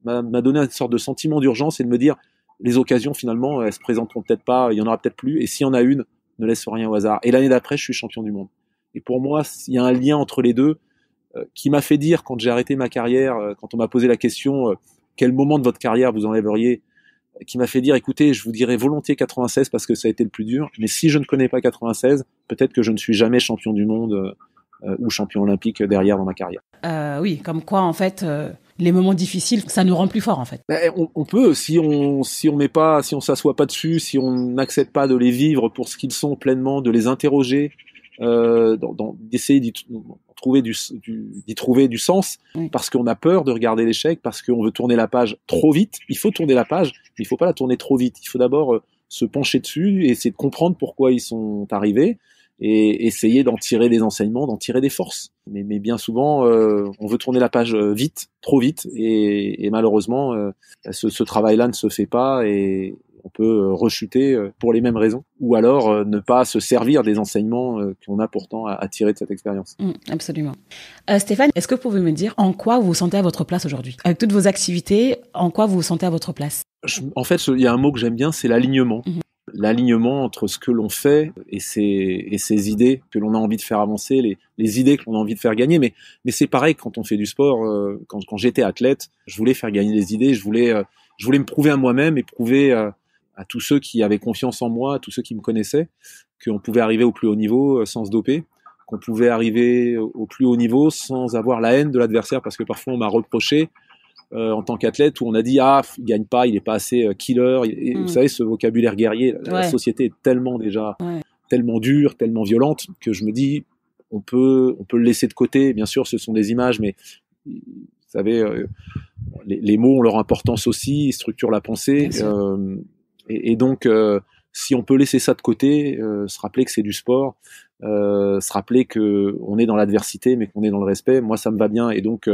m'a donné une sorte de sentiment d'urgence et de me dire les occasions finalement elles se présenteront peut-être pas, il y en aura peut-être plus, et s'il y en a une, ne laisse rien au hasard. Et l'année d'après, je suis champion du monde. Et pour moi, il y a un lien entre les deux qui m'a fait dire, quand j'ai arrêté ma carrière, quand on m'a posé la question quel moment de votre carrière vous enlèveriez, qui m'a fait dire écoutez, je vous dirais volontiers 96 parce que ça a été le plus dur, mais si je ne connais pas 96, peut-être que je ne suis jamais champion du monde ou champion olympique derrière dans ma carrière. Oui, comme quoi en fait les moments difficiles, ça nous rend plus forts en fait. On peut, si on s'assoit pas dessus, si on n'accepte pas de les vivre pour ce qu'ils sont pleinement, de les interroger, d'essayer d'y trouver du sens, oui. Parce qu'on a peur de regarder l'échec, parce qu'on veut tourner la page trop vite. Il faut tourner la page, mais il faut pas la tourner trop vite. Il faut d'abord se pencher dessus et essayer de comprendre pourquoi ils sont arrivés et essayer d'en tirer des enseignements, d'en tirer des forces. Mais bien souvent, on veut tourner la page vite, trop vite, et malheureusement, ce travail-là ne se fait pas et on peut rechuter pour les mêmes raisons, ou alors ne pas se servir des enseignements qu'on a pourtant à tirer de cette expérience. Absolument. Stéphane, est-ce que vous pouvez me dire en quoi vous vous sentez à votre place aujourd'hui ? Avec toutes vos activités, en quoi vous vous sentez à votre place ? En fait, il y a un mot que j'aime bien, c'est l'alignement. L'alignement entre ce que l'on fait et ces idées que l'on a envie de faire avancer, les idées que l'on a envie de faire gagner. Mais c'est pareil quand on fait du sport. Quand j'étais athlète, je voulais faire gagner les idées. Je voulais me prouver à moi-même et prouver à tous ceux qui avaient confiance en moi, à tous ceux qui me connaissaient, qu'on pouvait arriver au plus haut niveau sans se doper, qu'on pouvait arriver au plus haut niveau sans avoir la haine de l'adversaire, parce que parfois on m'a reproché en tant qu'athlète où on a dit il gagne pas, il est pas assez killer. Et vous savez, ce vocabulaire guerrier, la société est tellement tellement dure, tellement violente que je me dis on peut le laisser de côté. Bien sûr, ce sont des images, mais vous savez, les mots ont leur importance aussi, ils structurent la pensée. Et donc, si on peut laisser ça de côté, se rappeler que c'est du sport, se rappeler que on est dans l'adversité, mais qu'on est dans le respect, moi ça me va bien. Et donc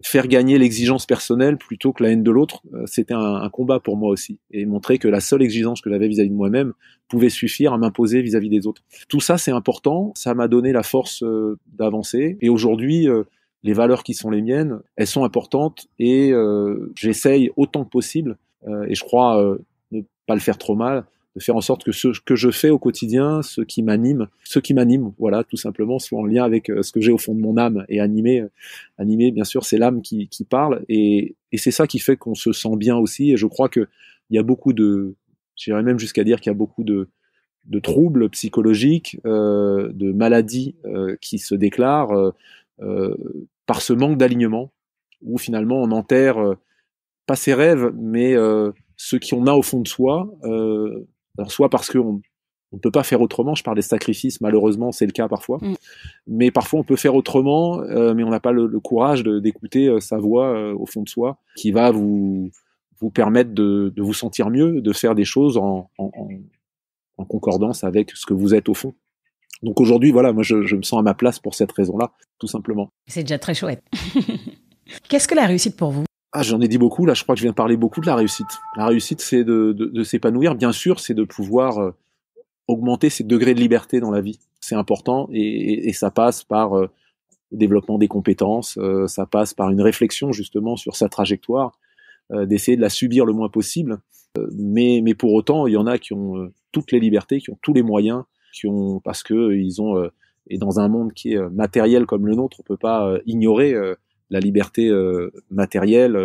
faire gagner l'exigence personnelle plutôt que la haine de l'autre, c'était un combat pour moi aussi, et montrer que la seule exigence que j'avais vis-à-vis de moi-même pouvait suffire à m'imposer vis-à-vis des autres. Tout ça, c'est important, ça m'a donné la force d'avancer, et aujourd'hui, les valeurs qui sont les miennes, elles sont importantes, et j'essaye autant que possible, et je crois ne pas le faire trop mal, de faire en sorte que ce que je fais au quotidien, ce qui m'anime, voilà, tout simplement, soit en lien avec ce que j'ai au fond de mon âme. Et animé, bien sûr, c'est l'âme qui parle, et c'est ça qui fait qu'on se sent bien aussi. Et je crois que il y a j'irais même jusqu'à dire qu'il y a beaucoup de troubles psychologiques, de maladies qui se déclarent par ce manque d'alignement, où finalement on enterre pas ses rêves, mais ce qu'on a au fond de soi. Alors soit parce qu'on ne peut pas faire autrement, je parle des sacrifices, malheureusement c'est le cas parfois, mais parfois on peut faire autrement, mais on n'a pas le courage d'écouter sa voix au fond de soi, qui va vous permettre de vous sentir mieux, de faire des choses en concordance avec ce que vous êtes au fond. Donc aujourd'hui, voilà, moi je me sens à ma place pour cette raison-là, tout simplement. C'est déjà très chouette. Qu'est-ce que la réussite pour vous ? J'en ai dit beaucoup, là je crois que je viens de parler beaucoup de la réussite. La réussite, c'est de s'épanouir, bien sûr, c'est de pouvoir augmenter ses degrés de liberté dans la vie. C'est important, et ça passe par le développement des compétences, ça passe par une réflexion justement sur sa trajectoire, d'essayer de la subir le moins possible, mais pour autant, il y en a qui ont toutes les libertés, qui ont tous les moyens, parce que ils ont, et dans un monde qui est matériel comme le nôtre, on peut pas ignorer la liberté matérielle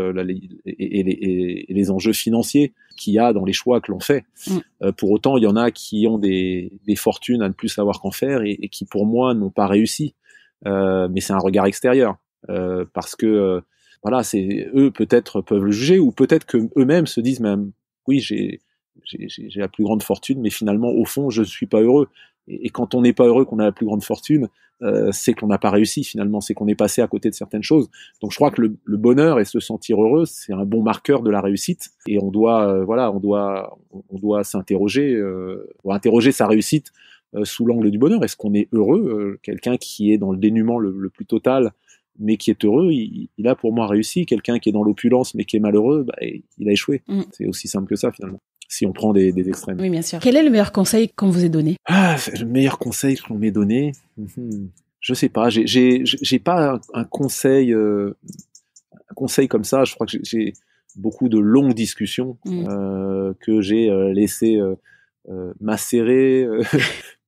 et les enjeux financiers qu'il y a dans les choix que l'on fait. Pour autant, il y en a qui ont des fortunes à ne plus savoir qu'en faire, et qui, pour moi, n'ont pas réussi. Mais c'est un regard extérieur, parce que voilà, c'est eux peut-être peuvent le juger, ou peut-être que eux-mêmes se disent même oui, j'ai la plus grande fortune, mais finalement au fond je ne suis pas heureux. Et quand on n'est pas heureux, qu'on a la plus grande fortune, c'est qu'on n'a pas réussi finalement, c'est qu'on est passé à côté de certaines choses. Donc je crois que le bonheur et se sentir heureux, c'est un bon marqueur de la réussite, et on doit s'interroger, interroger sa réussite sous l'angle du bonheur. Est-ce qu'on est heureux? Quelqu'un qui est dans le dénuement le plus total, mais qui est heureux, il a pour moi réussi. Quelqu'un qui est dans l'opulence mais qui est malheureux, il a échoué. C'est aussi simple que ça finalement, si on prend des extrêmes. Oui, bien sûr. Quel est le meilleur conseil qu'on vous ait donné ? Le meilleur conseil qu'on m'ait donné, je sais pas, j'ai pas un conseil, un conseil comme ça. Je crois que j'ai beaucoup de longues discussions que j'ai laissé macérer,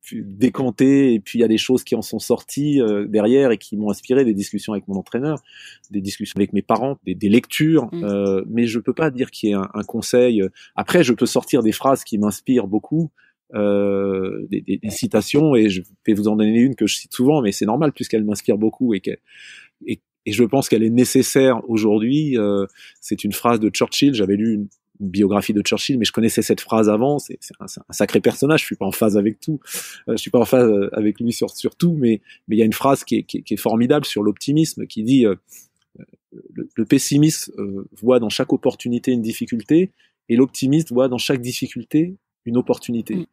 puis décanter, et puis il y a des choses qui en sont sorties derrière et qui m'ont inspiré, des discussions avec mon entraîneur, des discussions avec mes parents, des lectures, mais je peux pas dire qu'il y ait un conseil. Après, je peux sortir des phrases qui m'inspirent beaucoup, des citations, et je vais vous en donner une que je cite souvent, mais c'est normal puisqu'elle m'inspire beaucoup et je pense qu'elle est nécessaire aujourd'hui. C'est une phrase de Churchill. J'avais lu une biographie de Churchill, mais je connaissais cette phrase avant. C'est un sacré personnage. Je suis pas en phase avec tout. Je suis pas en phase avec lui sur tout, mais il y a une phrase qui est formidable sur l'optimisme, qui dit le pessimiste voit dans chaque opportunité une difficulté, et l'optimiste voit dans chaque difficulté une opportunité.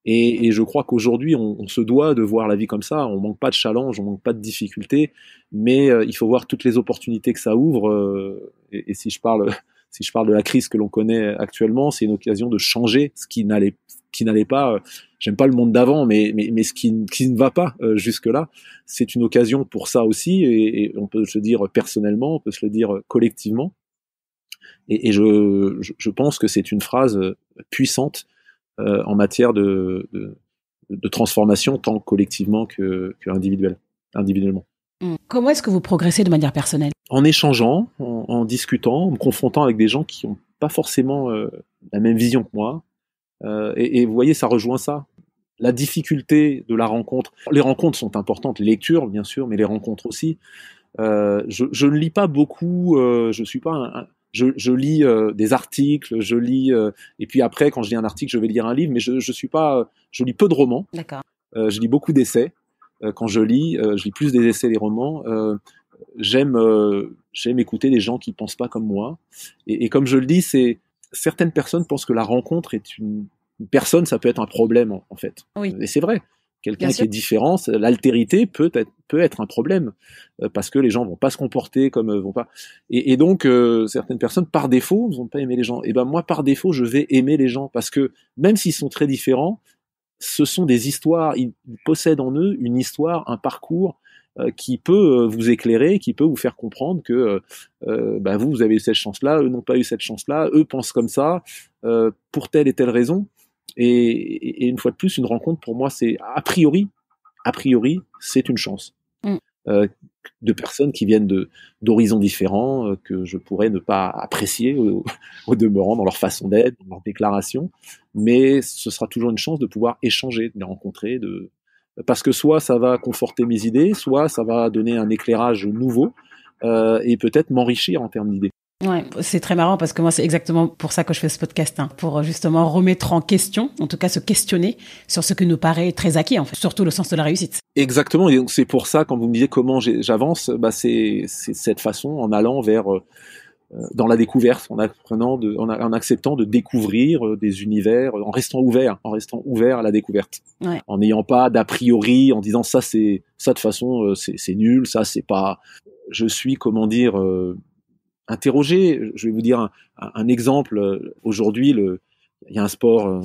Et je crois qu'aujourd'hui, on se doit de voir la vie comme ça. On manque pas de challenge, on manque pas de difficultés, mais il faut voir toutes les opportunités que ça ouvre. Et si je parle de la crise que l'on connaît actuellement, c'est une occasion de changer ce qui n'allait pas. J'aime pas le monde d'avant, mais ce qui ne va pas jusque-là, c'est une occasion pour ça aussi. Et on peut se le dire personnellement, on peut se le dire collectivement. Et je pense que c'est une phrase puissante en matière de transformation, tant collectivement que individuellement. Comment est-ce que vous progressez de manière personnelle? En échangeant, en discutant, en me confrontant avec des gens qui n'ont pas forcément la même vision que moi. Et vous voyez, ça rejoint ça. La difficulté de la rencontre. Les rencontres sont importantes, les lectures bien sûr, mais les rencontres aussi. Je ne lis pas beaucoup, je suis pas je lis des articles, je lis et puis après, quand je lis un article, je vais lire un livre, mais je lis peu de romans. D'accord. Je lis beaucoup d'essais. Quand je lis plus des essais, des romans. J'aime écouter des gens qui pensent pas comme moi. Et comme je le dis, certaines personnes pensent que la rencontre est une personne, ça peut être un problème en fait. Oui. Et c'est vrai. Quelqu'un qui est différent, l'altérité peut être un problème parce que les gens vont pas se comporter comme vont pas. Et donc certaines personnes par défaut vont pas aimer les gens. Et ben moi par défaut je vais aimer les gens parce que même s'ils sont très différents, ce sont des histoires. Ils possèdent en eux une histoire, un parcours qui peut vous éclairer, qui peut vous faire comprendre que vous avez eu cette chance-là, eux n'ont pas eu cette chance-là, eux pensent comme ça pour telle et telle raison. Et une fois de plus, une rencontre pour moi, c'est a priori, c'est une chance. De personnes qui viennent d'horizons différents, que je pourrais ne pas apprécier au demeurant dans leur façon d'être, dans leurs déclarations, mais ce sera toujours une chance de pouvoir échanger, de les rencontrer, parce que soit ça va conforter mes idées, soit ça va donner un éclairage nouveau et peut-être m'enrichir en termes d'idées. Ouais, c'est très marrant parce que moi, c'est exactement pour ça que je fais ce podcast, pour justement remettre en question, en tout cas se questionner sur ce qui nous paraît très acquis, en fait, surtout le sens de la réussite. Exactement, et donc c'est pour ça, quand vous me disiez comment j'avance, c'est cette façon, en allant vers dans la découverte, en acceptant de découvrir des univers, en restant ouvert à la découverte, en n'ayant pas d'a priori, en disant ça de toute façon c'est nul, ça c'est pas. Je suis interroger. Je vais vous dire un exemple. Aujourd'hui, il y a un sport,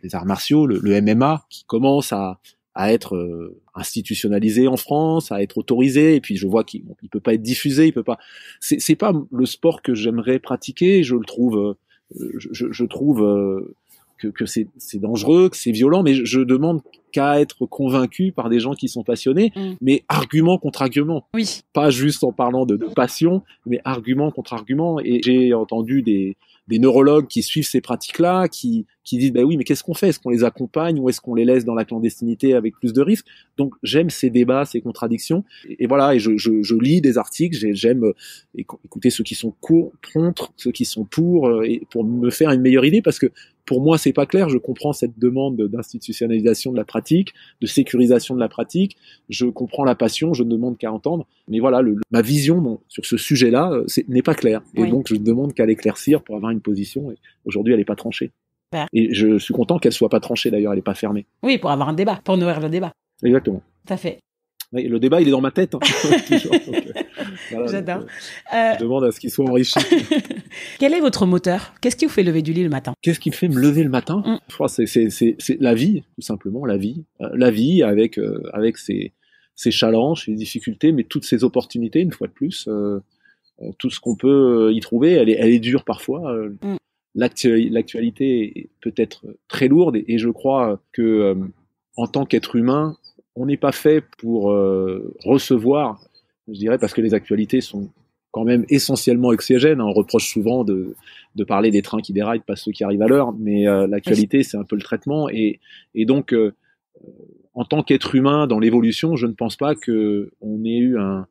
les arts martiaux, le MMA, qui commence à être institutionnalisé en France, à être autorisé. Et puis je vois qu'il peut pas être diffusé, il peut pas. C'est pas le sport que j'aimerais pratiquer. Je le trouve, je trouve que c'est dangereux, que c'est violent, mais je demande qu'à être convaincu par des gens qui sont passionnés, mais argument contre argument. Oui. Pas juste en parlant de passion, mais argument contre argument. Et j'ai entendu des neurologues qui suivent ces pratiques-là, qui disent, oui, mais qu'est-ce qu'on fait? Est-ce qu'on les accompagne ou est-ce qu'on les laisse dans la clandestinité avec plus de risques? Donc, j'aime ces débats, ces contradictions. Et voilà, et je lis des articles, j'aime écouter ceux qui sont contre, ceux qui sont pour, et pour me faire une meilleure idée, parce que pour moi, c'est pas clair. Je comprends cette demande d'institutionnalisation de la pratique, de sécurisation de la pratique. Je comprends la passion. Je ne demande qu'à entendre. Mais voilà, ma vision sur ce sujet-là n'est pas claire. Et donc, je ne demande qu'à l'éclaircir pour avoir une position. Et aujourd'hui, elle n'est pas tranchée. Et je suis content qu'elle soit pas tranchée. D'ailleurs, elle n'est pas fermée. Oui, pour avoir un débat, pour nourrir le débat. Exactement. Tout à fait. Oui, le débat, il est dans ma tête. Toujours, donc, voilà, j'adore. Je demande à ce qu'il soit enrichi. Quel est votre moteur? Qu'est-ce qui vous fait lever du lit le matin? Qu'est-ce qui me fait me lever le matin? Je crois que c'est la vie, tout simplement, la vie. La vie avec ses ces challenges, ces difficultés, mais toutes ces opportunités, une fois de plus, tout ce qu'on peut y trouver, elle est dure parfois. L'actualité peut être très lourde et je crois que en tant qu'être humain, on n'est pas fait pour recevoir, je dirais, parce que les actualités sont quand même essentiellement anxiogènes. On reproche souvent de parler des trains qui déraillent, pas ceux qui arrivent à l'heure, mais l'actualité, c'est un peu le traitement. Et donc, en tant qu'être humain dans l'évolution, je ne pense pas qu'on ait eu un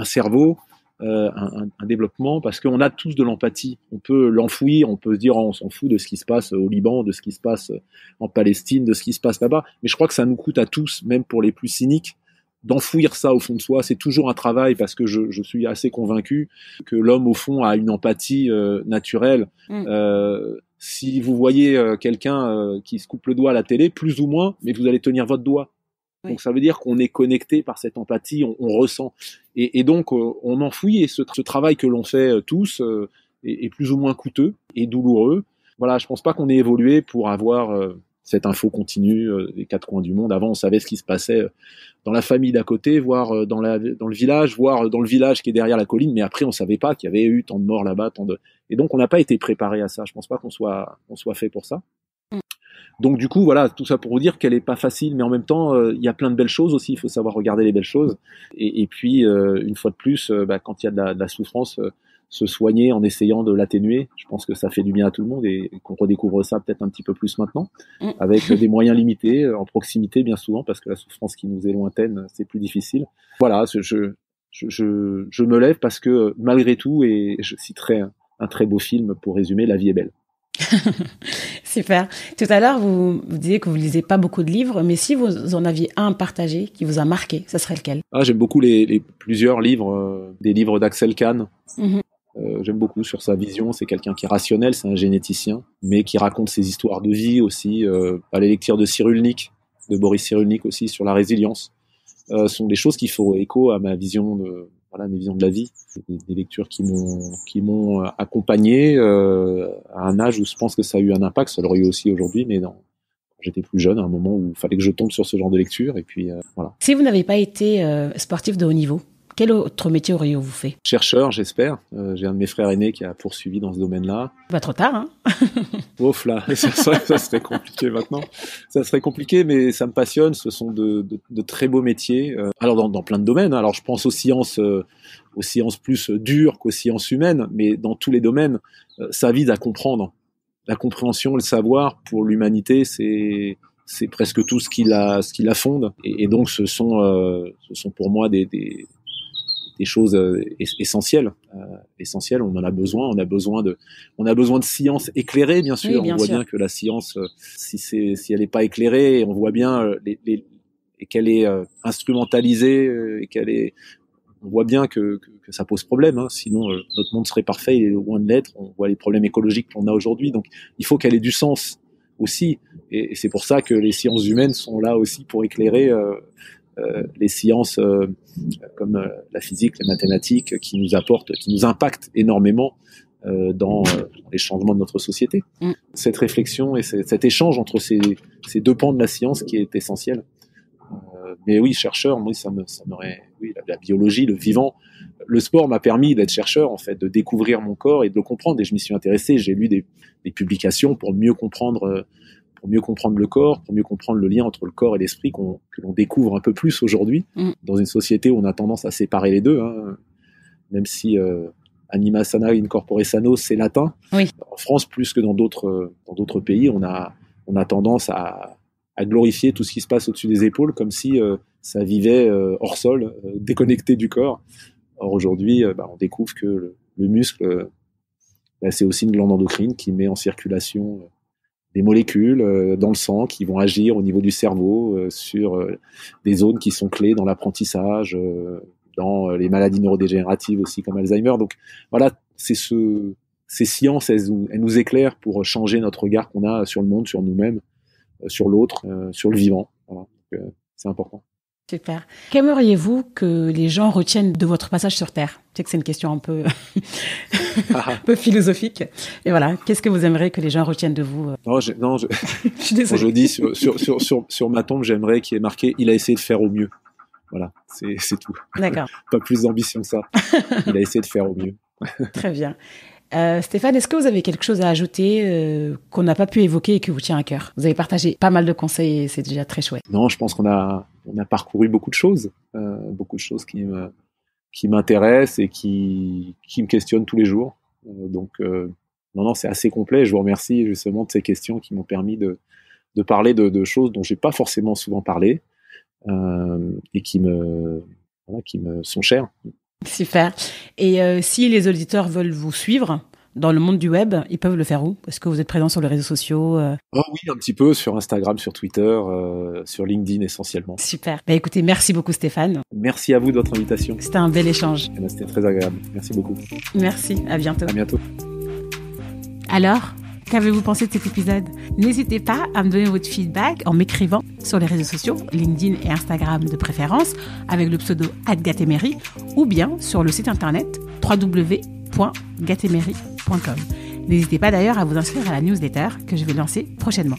cerveau, un développement, parce qu'on a tous de l'empathie. On peut l'enfouir, on peut se dire on s'en fout de ce qui se passe au Liban, de ce qui se passe en Palestine, de ce qui se passe là-bas. Mais je crois que ça nous coûte à tous, même pour les plus cyniques, d'enfouir ça au fond de soi. C'est toujours un travail parce que je suis assez convaincu que l'homme au fond a une empathie naturelle. Si vous voyez quelqu'un qui se coupe le doigt à la télé, plus ou moins, mais vous allez tenir votre doigt. Oui. Donc ça veut dire qu'on est connecté par cette empathie, on ressent. Et donc on enfouit, et ce travail que l'on fait tous est plus ou moins coûteux et douloureux. Voilà, je pense pas qu'on ait évolué pour avoir cette info continue des quatre coins du monde. Avant, on savait ce qui se passait dans la famille d'à côté, voire dans le village, voire dans le village qui est derrière la colline, mais après on savait pas qu'il y avait eu tant de morts là-bas, et donc on n'a pas été préparé à ça. Je pense pas qu'on soit fait pour ça. Donc du coup, voilà, tout ça pour vous dire qu'elle est pas facile, mais en même temps, il y a plein de belles choses aussi. Il faut savoir regarder les belles choses. Et puis, une fois de plus, quand il y a de la souffrance, se soigner en essayant de l'atténuer. Je pense que ça fait du bien à tout le monde et qu'on redécouvre ça peut-être un petit peu plus maintenant, avec des moyens limités, en proximité bien souvent, parce que la souffrance qui nous est lointaine, c'est plus difficile. Voilà, je me lève parce que malgré tout, et je citerai un très beau film pour résumer, La vie est belle. Super. Tout à l'heure, vous disiez que vous lisez pas beaucoup de livres, mais si vous en aviez un partagé qui vous a marqué, ça serait lequel? J'aime beaucoup les plusieurs livres, des livres d'Axel Kahn. J'aime beaucoup sur sa vision. C'est quelqu'un qui est rationnel, c'est un généticien, mais qui raconte ses histoires de vie aussi. Les lectures de Cyrulnik, de Boris Cyrulnik aussi, sur la résilience, sont des choses qui font écho à ma vision mes visions de la vie. Des lectures qui m'ont accompagné à un âge où je pense que ça a eu un impact. Ça l'aurait eu aussi aujourd'hui, mais quand j'étais plus jeune, à un moment où il fallait que je tombe sur ce genre de lecture. Et puis voilà. Si vous n'avez pas été sportif de haut niveau, quel autre métier auriez-vous fait? Chercheur, j'espère. J'ai un de mes frères aînés qui a poursuivi dans ce domaine-là. Pas trop tard, hein? Ouf là, ça serait compliqué maintenant. Ça serait compliqué, mais ça me passionne. Ce sont de très beaux métiers. Alors dans plein de domaines. Alors je pense aux sciences plus dures qu'aux sciences humaines, mais dans tous les domaines, ça vise à comprendre. La compréhension, le savoir pour l'humanité, c'est presque tout ce qui la fonde. Et donc ce sont pour moi des choses essentielles. On en a besoin. On a besoin de science éclairée, bien sûr. Oui, on voit bien que la science, si elle n'est pas éclairée, on voit bien et qu'elle est instrumentalisée, on voit bien que ça pose problème. Hein. Sinon, notre monde serait parfait. Il est loin de l'être. On voit les problèmes écologiques qu'on a aujourd'hui. Donc, il faut qu'elle ait du sens aussi. Et c'est pour ça que les sciences humaines sont là aussi pour éclairer les sciences comme la physique, les mathématiques, qui nous impactent énormément dans les changements de notre société. Cette réflexion et cet échange entre ces deux pans de la science qui est essentiel. Mais oui, chercheur, moi, ça m'aurait, la biologie, le vivant, le sport m'a permis d'être chercheur, en fait, de découvrir mon corps et de le comprendre. Et je m'y suis intéressé. J'ai lu des publications pour mieux comprendre le corps, pour mieux comprendre le lien entre le corps et l'esprit que l'on découvre un peu plus aujourd'hui, dans une société où on a tendance à séparer les deux, hein, même si anima sana in corpore sano, c'est latin. Oui. En France, plus que dans d'autres pays, on a tendance à glorifier tout ce qui se passe au-dessus des épaules, comme si ça vivait hors sol, déconnecté du corps. Or aujourd'hui, on découvre que le muscle, c'est aussi une glande endocrine qui met en circulation des molécules dans le sang qui vont agir au niveau du cerveau sur des zones qui sont clés dans l'apprentissage, dans les maladies neurodégénératives aussi comme Alzheimer. Donc voilà, ces sciences, elles nous éclairent pour changer notre regard qu'on a sur le monde, sur nous-mêmes, sur l'autre, sur le vivant. Voilà. Donc, c'est important. Super. Qu'aimeriez-vous que les gens retiennent de votre passage sur Terre? Je sais que c'est une question un peu, un peu philosophique. Et voilà, qu'est-ce que vous aimeriez que les gens retiennent de vous? Je suis désolé. Je dis sur ma tombe, j'aimerais qu'il y ait marqué « Il a essayé de faire au mieux ». Voilà, c'est tout. D'accord. Pas plus d'ambition que ça. Il a essayé de faire au mieux. Très bien. Stéphane, est-ce que vous avez quelque chose à ajouter qu'on n'a pas pu évoquer et qui vous tient à cœur? Vous avez partagé pas mal de conseils et c'est déjà très chouette. Non, je pense qu'on a parcouru beaucoup de choses qui m'intéressent et qui me questionnent tous les jours. Non, c'est assez complet. Je vous remercie justement de ces questions qui m'ont permis de parler de choses dont j'ai pas forcément souvent parlé et qui me sont chères. Super. Et si les auditeurs veulent vous suivre dans le monde du web, ils peuvent le faire où? Est-ce que vous êtes présent sur les réseaux sociaux? Oh oui, un petit peu sur Instagram, sur Twitter, sur LinkedIn essentiellement. Super. Écoutez, merci beaucoup Stéphane. Merci à vous de votre invitation. C'était un bel échange. C'était très agréable. Merci beaucoup. Merci. À bientôt. À bientôt. Alors, qu'avez-vous pensé de cet épisode? N'hésitez pas à me donner votre feedback en m'écrivant sur les réseaux sociaux, LinkedIn et Instagram de préférence, avec le pseudo @gatemery, ou bien sur le site internet www.gatemery.com. N'hésitez pas d'ailleurs à vous inscrire à la newsletter que je vais lancer prochainement.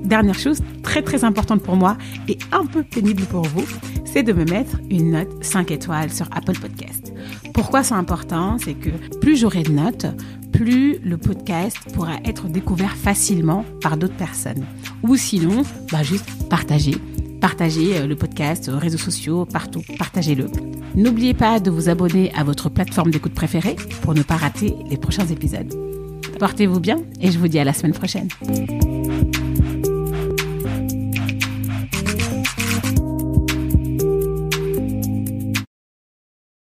Dernière chose très très importante pour moi et un peu pénible pour vous, c'est de me mettre une note 5 étoiles sur Apple Podcast. Pourquoi c'est important? C'est que plus j'aurai de notes, plus le podcast pourra être découvert facilement par d'autres personnes. Ou sinon, juste partagez le podcast aux réseaux sociaux, partout, partagez-le. N'oubliez pas de vous abonner à votre plateforme d'écoute préférée pour ne pas rater les prochains épisodes. Portez-vous bien et je vous dis à la semaine prochaine.